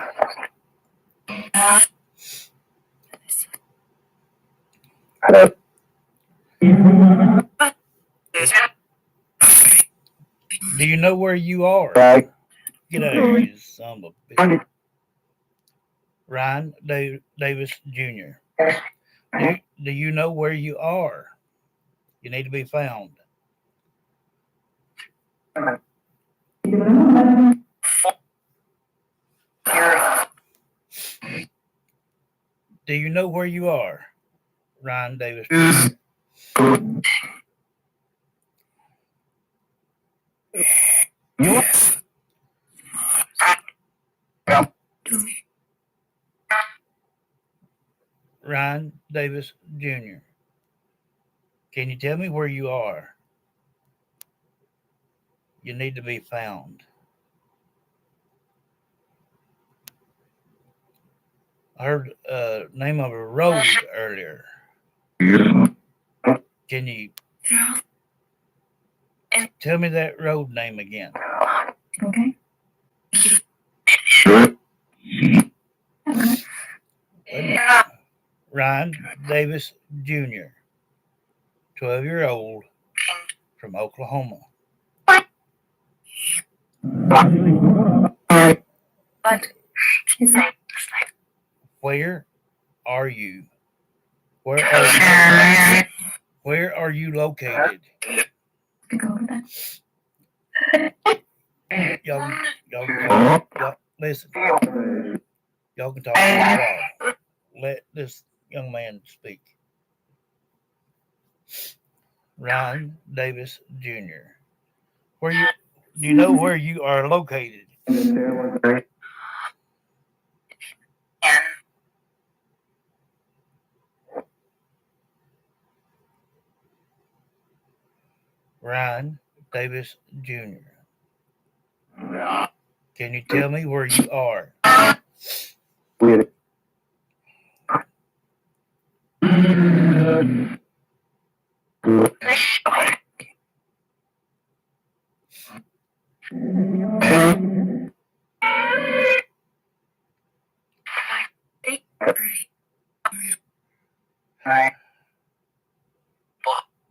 Do you know where you are? Get out of here, you son of a bitch. Ryan Davis Jr. Do you know where you are? You need to be found. Do you know where you are? Ryan Davis Jr. Ryan Davis Jr. Can you tell me where you are? You need to be found. I heard name of a road earlier. Can you tell me that road name again? Okay. Ryan Davis Jr., 12-year-old from Oklahoma. Where are you? Where are you located? Y'all, listen. Y'all can talk for a while. Let this young man speak. Ryan Davis Jr. Do you know where you are located? Ryan Davis Jr. Can you tell me where you are?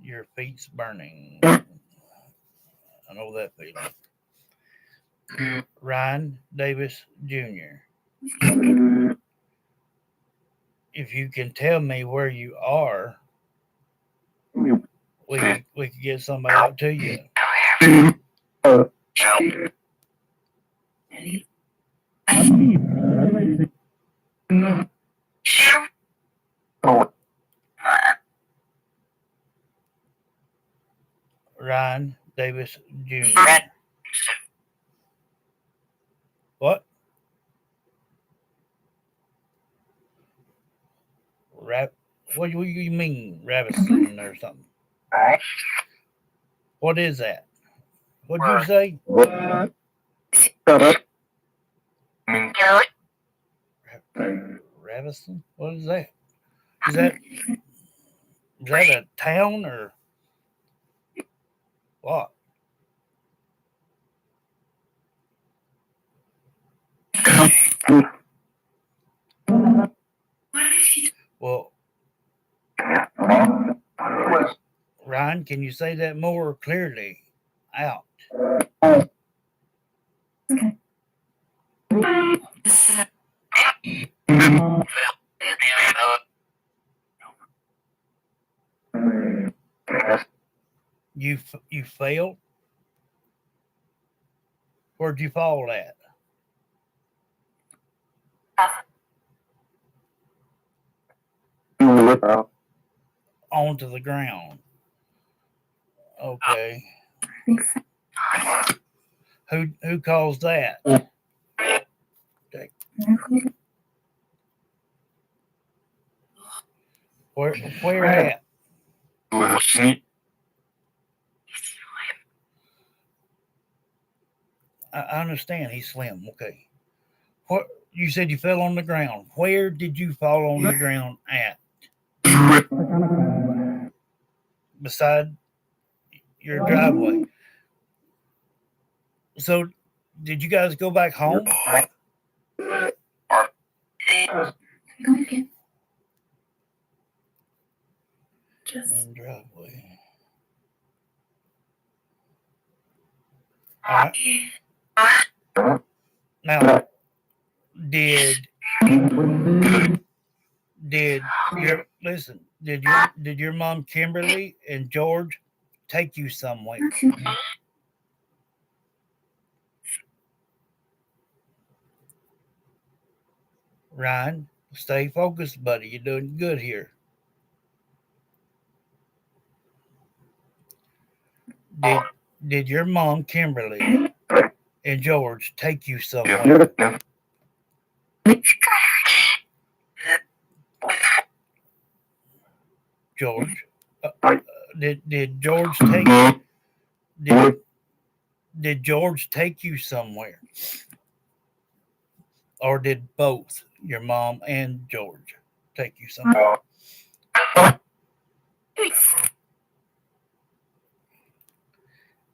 Your feet's burning. I know that feeling. Ryan Davis Jr. If you can tell me where you are, we could get somebody out to you. Ryan Davis Jr. What? What do you mean, Ravison or something? What is that? What'd you say? Ravison? What is that? Is that a town or what? Well, Ryan, can you say that more clearly out? You failed? Where'd you fall at? Onto the ground. Okay. Who caused that? Okay. Where at? I understand he's slim. Okay. What you said you fell on the ground. Where did you fall on the ground at? Beside your driveway. So did you guys go back home? In driveway. All right. Now, did your mom Kimberly and George take you somewhere? Ryan, stay focused, buddy. You're doing good here. Did your mom Kimberly and George take you somewhere? George, did George did George take you somewhere, or did both your mom and George take you somewhere?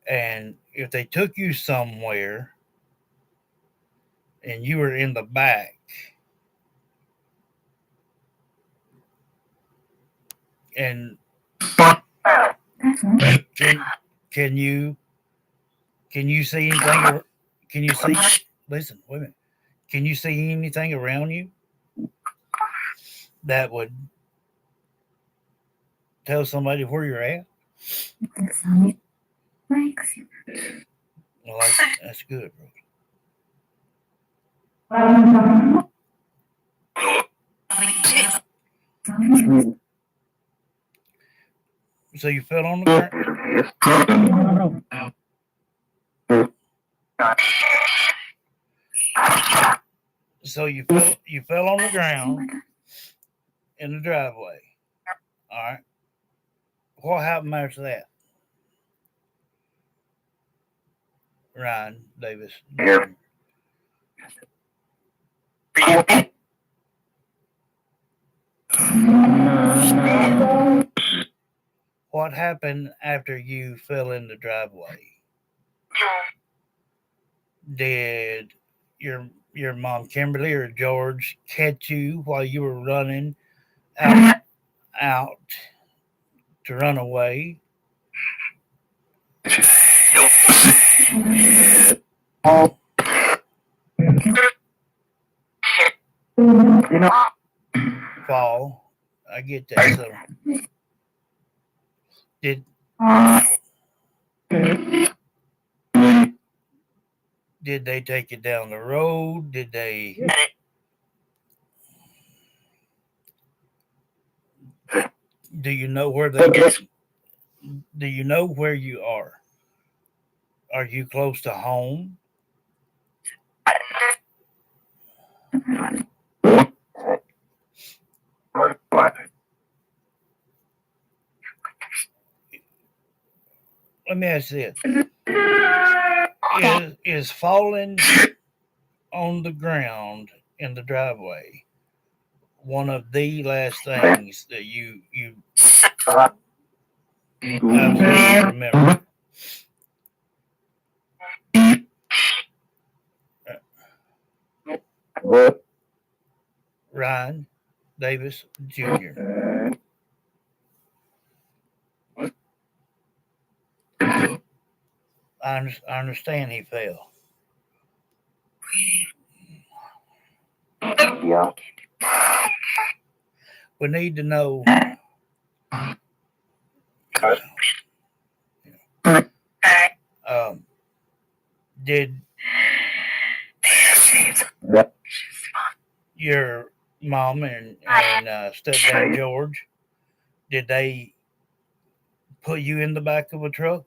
And if they took you somewhere and you were in the back, and can you see anything? Can you see? Listen, wait a minute. Can you see anything around you that would tell somebody where you're at? Well, that's good, bro. So you fell on the ground. So you fell on the ground in the driveway. All right. What happened after that? Ryan Davis. What happened after you fell in the driveway? Did your mom Kimberly or George catch you while you were running out to run away? Fall. I get that. So did they take you down the road? Do you know where do you know where you are? Are you close to home? let me ask you this: is falling on the ground in the driveway one of the last things that you absolutely remember? Ryan Davis Jr. I understand he fell. Yeah. We need to know. Did your mom and stepdad George, did they put you in the back of a truck?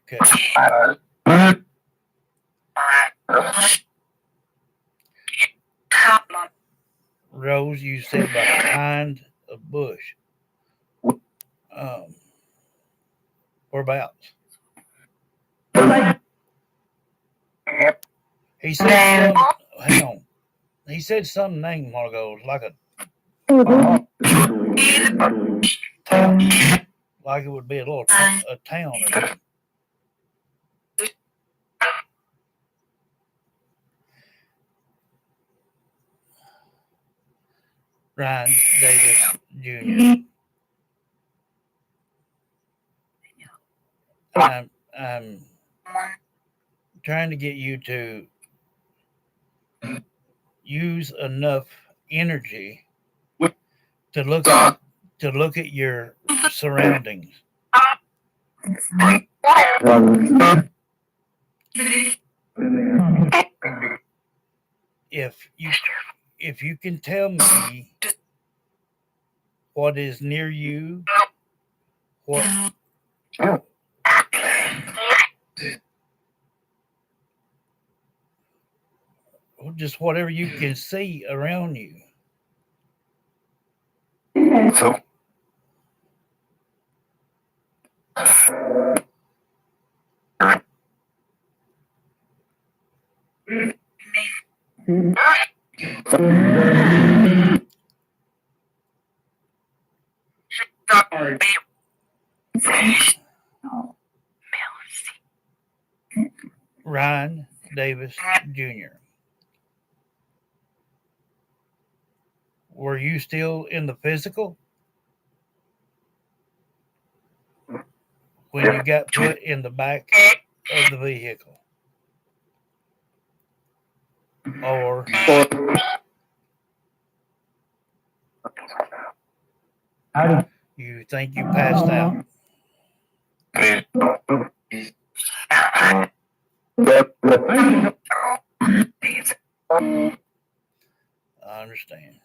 Okay. Rose, you said behind a bush. Um, whereabouts? He said some. Hang on. He said some name a while ago. It was like a town, like it would be a little a town or something. Ryan Davis Jr. I'm trying to get you to use enough energy to look at your surroundings. If you can tell me what is near you, what just whatever you can see around you. So Ryan Davis Jr. Were you still in the physical when you got put in the back of the vehicle? Or you think you passed out? I understand.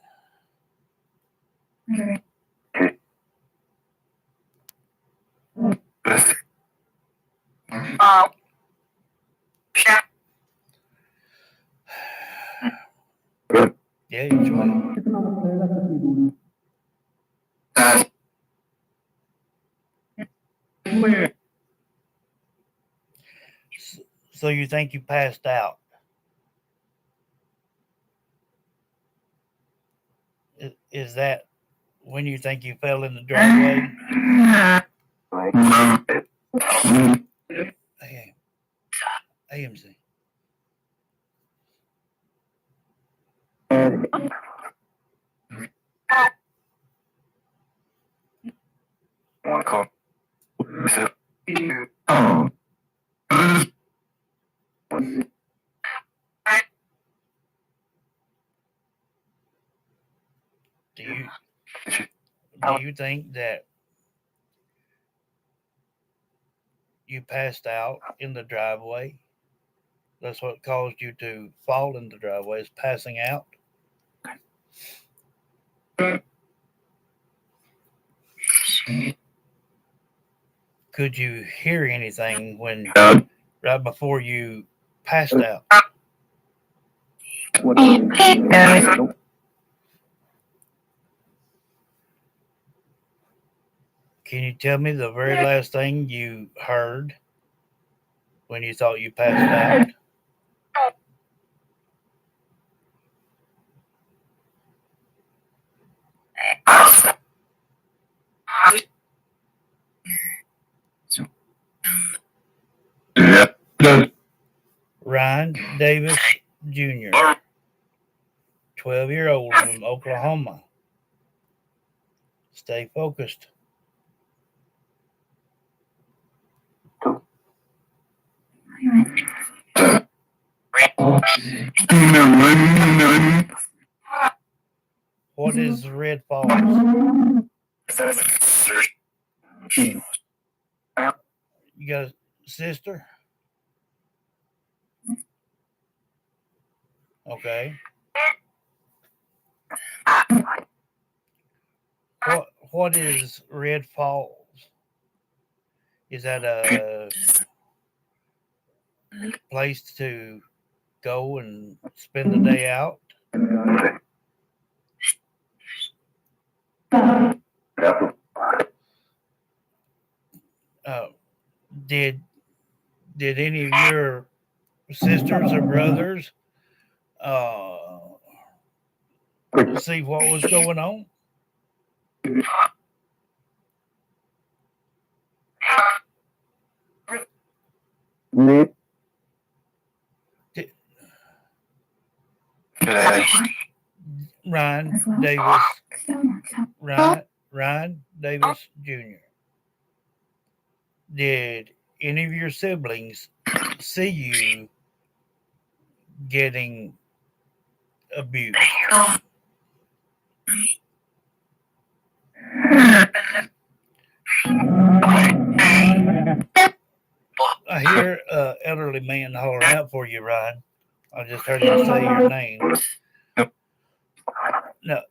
Yeah, each way. So you think you passed out? Is that when you think you fell in the driveway? Hey, AMC. Do you think that you passed out in the driveway? That's what caused you to fall in the driveway, is passing out? Could you hear anything when right before you passed out? Can you tell me the very last thing you heard when you thought you passed out? Ryan Davis Jr., 12-year-old from Oklahoma. Stay focused. What is Red Falls? You got a sister? Okay. What is Red Falls? Is that a place to go and spend the day out? Uh, did any of your sisters or brothers see what was going on? Did, Ryan Davis, Ryan Davis Jr. Did any of your siblings see you getting abused? I hear an elderly man hollering out for you, Ryan. I just heard him say your name. No,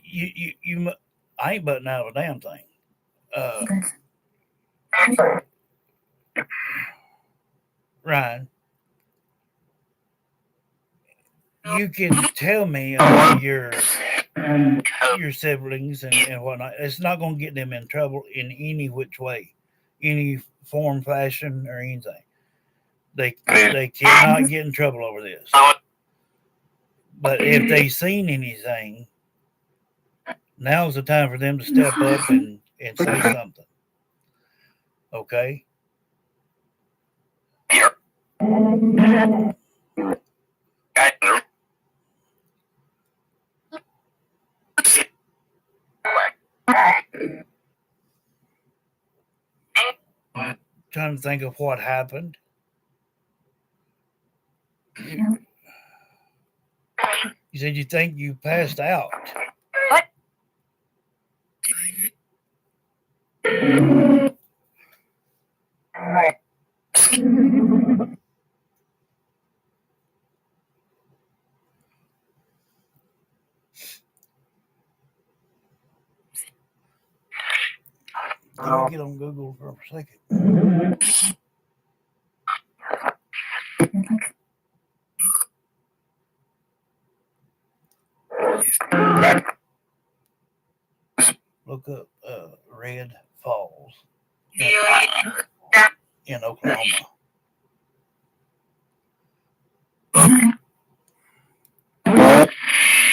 you I ain't butting out of a damn thing. Ryan, you can tell me about your siblings and whatnot. It's not going to get them in trouble in any which way, any form, fashion, or anything. They cannot get in trouble over this. But if they seen anything, now's the time for them to step up and say something. Okay? Trying to think of what happened. You said you think you passed out. Let me get on Google for a second. Look up Red Falls in Oklahoma.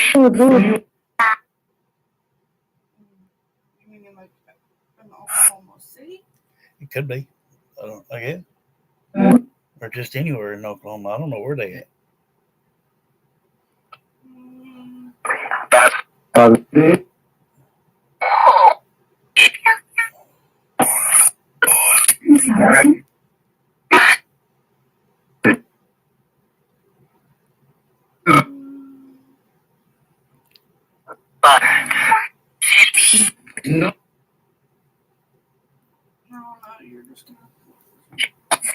You mean in like in Oklahoma City? It could be. I guess. Or just anywhere in Oklahoma. I don't know where they at. No, you're just gonna.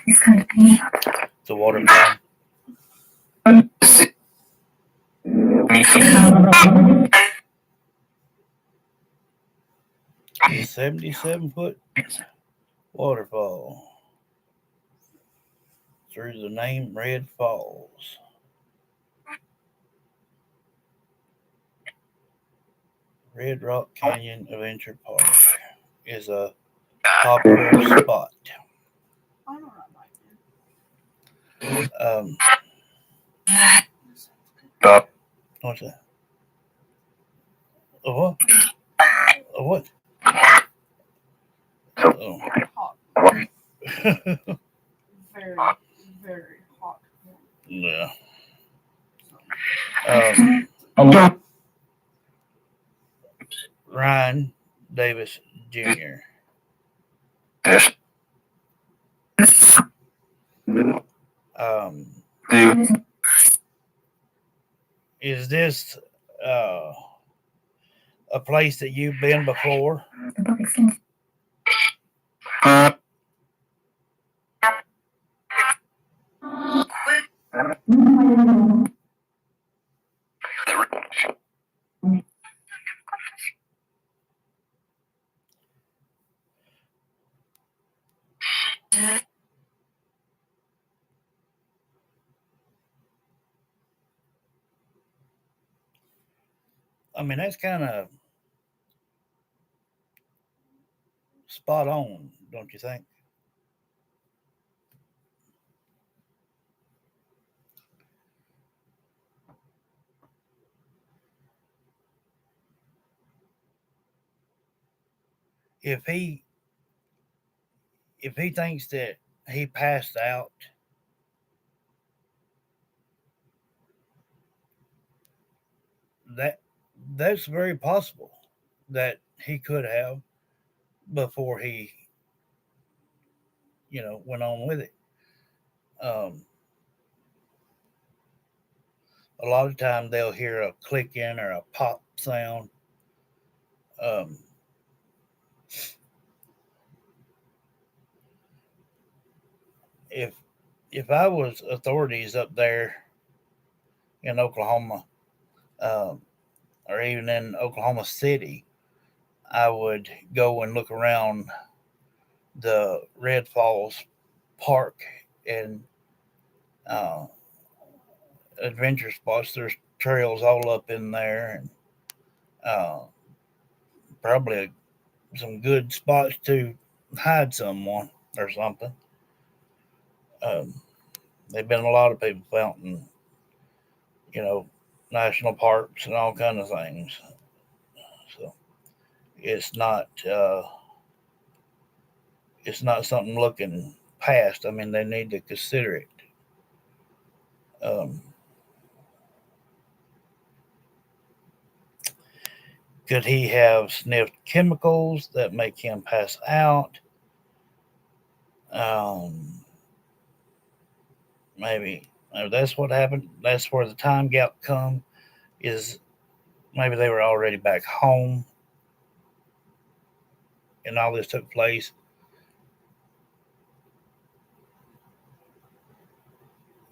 It's a waterfall. 77-foot waterfall. Through the name Red Falls. Red Rock Canyon Adventure Park is a popular spot. I know what I like. Um, what's that? A what? A what? Oh. Hot. Very, very hot. Yeah. So, Ryan Davis Jr. Um, is this uh, a place that you've been before? I mean, that's kind of spot on, don't you think? If he if he thinks that he passed out, that that's very possible that he could have before he went on with it. Um, a lot of time they'll hear a clicking or a pop sound. Um, if if I was authorities up there in Oklahoma, um, or even in Oklahoma City, I would go and look around the Red Falls Park and uh, adventure spots. There's trails all up in there, and uh, probably some good spots to hide someone or something. Um, there've been a lot of people out in, you know, national parks and all kind of things. So it's not uh, it's not something looking past. I mean, they need to consider it. Um, could he have sniffed chemicals that make him pass out? Um, maybe that's what happened. That's where the time gap come. Is maybe they were already back home and all this took place.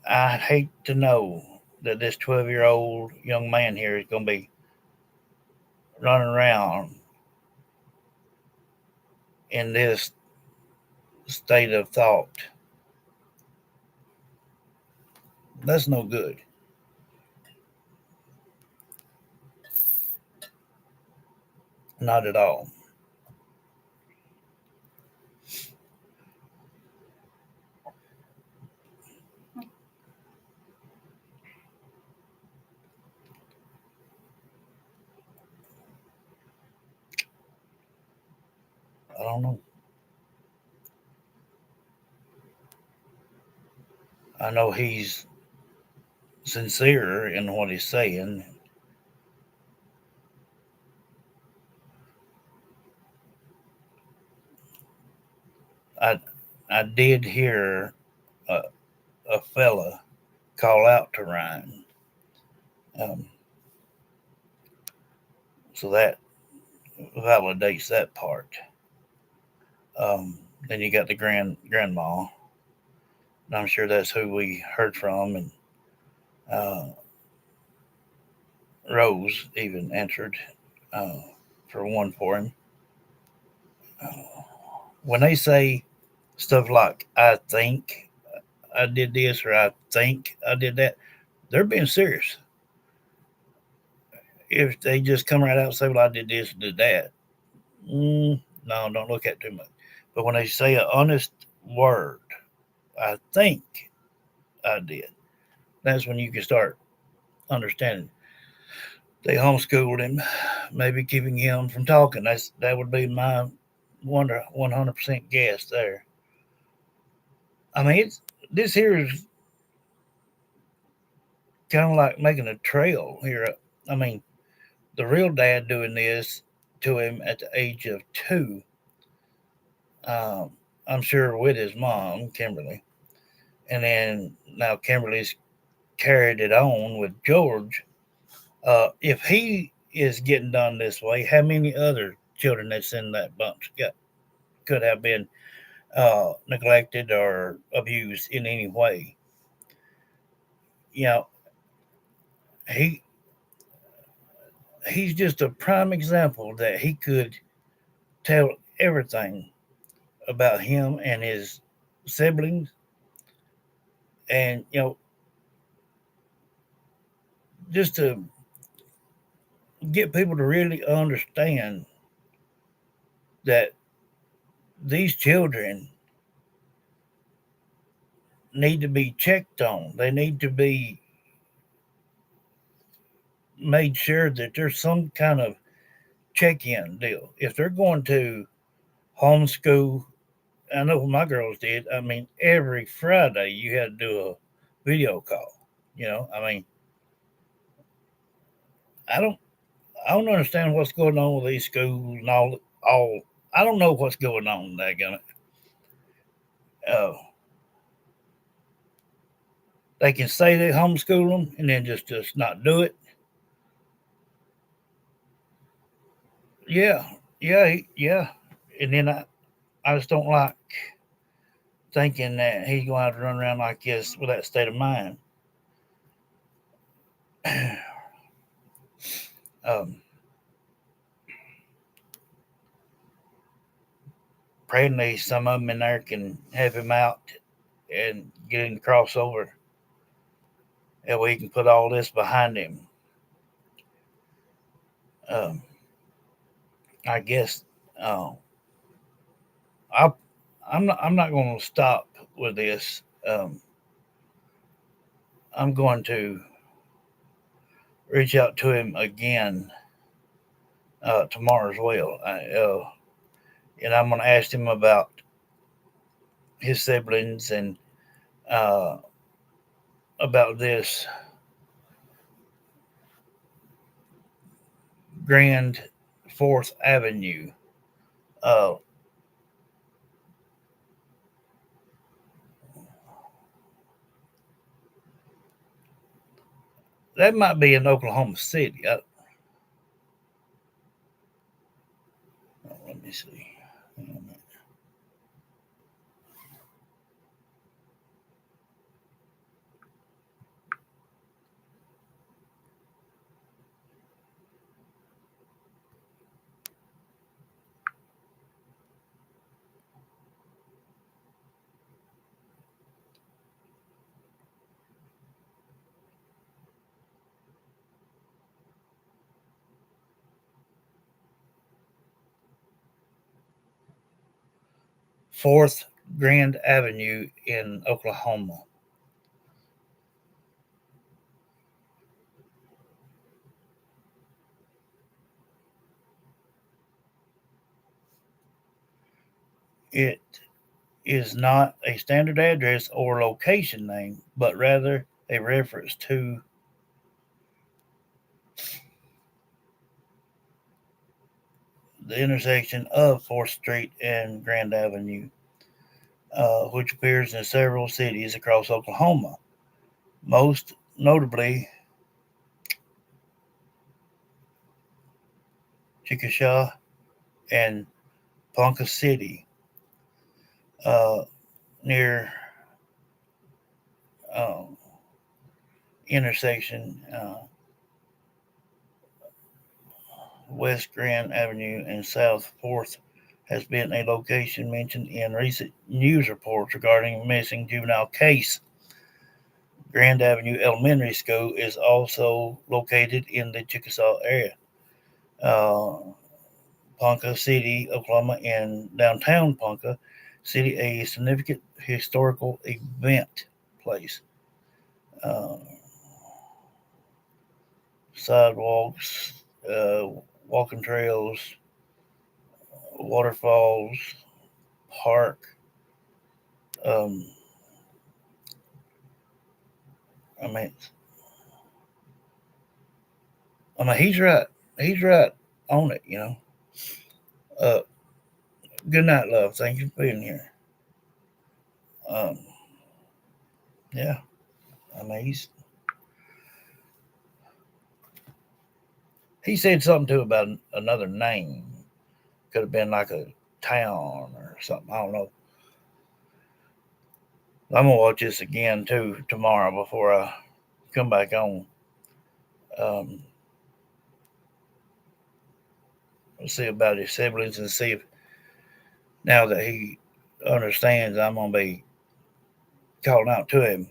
I'd hate to know that this 12-year-old young man here is going to be running around in this state of thought. That's no good. Not at all. I don't know. I know he's sincere in what he's saying. I I did hear a, a fella call out to Ryan. Um, so that validates that part. Then you got the grandma. And I'm sure that's who we heard from, and uh, Rose even answered uh, for one for him. Uh, when they say stuff like "I think I did this" or "I think I did that," they're being serious. If they just come right out and say, "Well, I did this, did that," no, don't look at it too much. But when they say an honest word, I think I did. That's when you can start understanding. They homeschooled him, maybe keeping him from talking. That would be my 100% guess there. I mean, this here is kind of like making a trail here. I mean, the real dad doing this to him at the age of 2. Um, I'm sure with his mom, Kimberly, and then now Kimberly's carried it on with George. If he is getting done this way, how many other children that's in that bunch could have been neglected or abused in any way? You know, he he's just a prime example that he could tell everything about him and his siblings, and just to get people to really understand that these children need to be checked on. They need to be made sure that there's some kind of check-in deal. If they're going to homeschool, I know what my girls did. I mean, every Friday you had to do a video call. I mean, I don't, I don't understand what's going on with these schools and all. I don't know what's going on. Uh, they can say they homeschool them and then just not do it. Yeah, yeah. And then I just don't like thinking that he's going to have to run around like this with that state of mind. um, Praying that some of them in there can help him out and get him to cross over. That way he can put all this behind him. Um, I guess uh, I, I'm not going to stop with this. I'm going to reach out to him again tomorrow as well. And I'm going to ask him about his siblings and uh, about this Grand Fourth Avenue. Uh, that might be in Oklahoma City. Let me see. Fourth Grand Avenue in Oklahoma. It is not a standard address or location name, but rather a reference to the intersection of 4th Street and Grand Avenue, which appears in several cities across Oklahoma, most notably Chickasha and Ponca City, uh, near uh, intersection West Grand Avenue and South 4th has been a location mentioned in recent news reports regarding a missing juvenile case. Grand Avenue Elementary School is also located in the Chickasaw area. Uh, Ponca City, Oklahoma, and downtown Ponca a significant historical event place. Uh, Sidewalks, walking trails, waterfalls, park. Um, I mean, he's right. He's right on it. Uh, Good night, love. Thank you for being here. Um, yeah. He said something too about another name. Could have been like a town or something. I don't know. I'm gonna watch this again too tomorrow before I come back on. Um, we'll see about his siblings and see if now that he understands, I'm gonna be calling out to him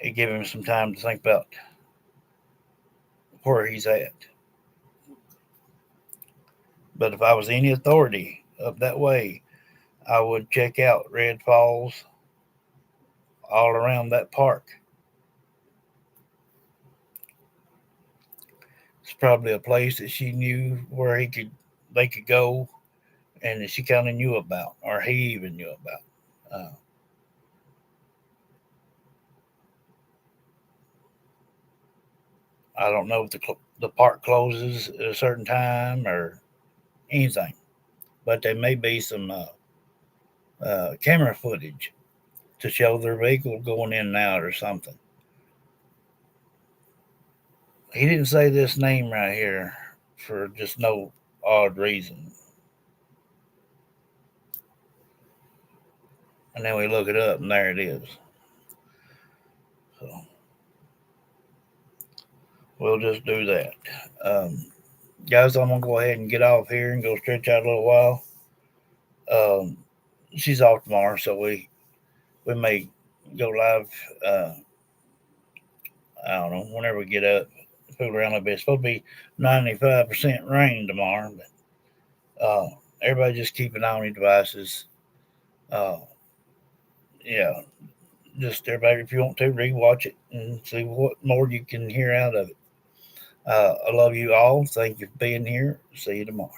and give him some time to think about where he's at. But if I was any authority up that way, I would check out Red Falls all around that park. It's probably a place that she knew where they could go, and that she kind of knew about, or he even knew about. I don't know if the park closes at a certain time or anything, but there may be some camera footage to show their vehicle going in and out or something. He didn't say this name right here for just no odd reason. And then we look it up, and there it is. So we'll just do that. Um, Guys, I'm gonna go ahead and get off here and go stretch out a little while. Um, she's off tomorrow, so we may go live. Uh, I don't know whenever we get up, fool around a bit. It's supposed to be 95% rain tomorrow, but everybody just keep an eye on your devices. Uh, yeah, just everybody, if you want to, rewatch it and see what more you can hear out of it. I love you all. Thank you for being here. See you tomorrow.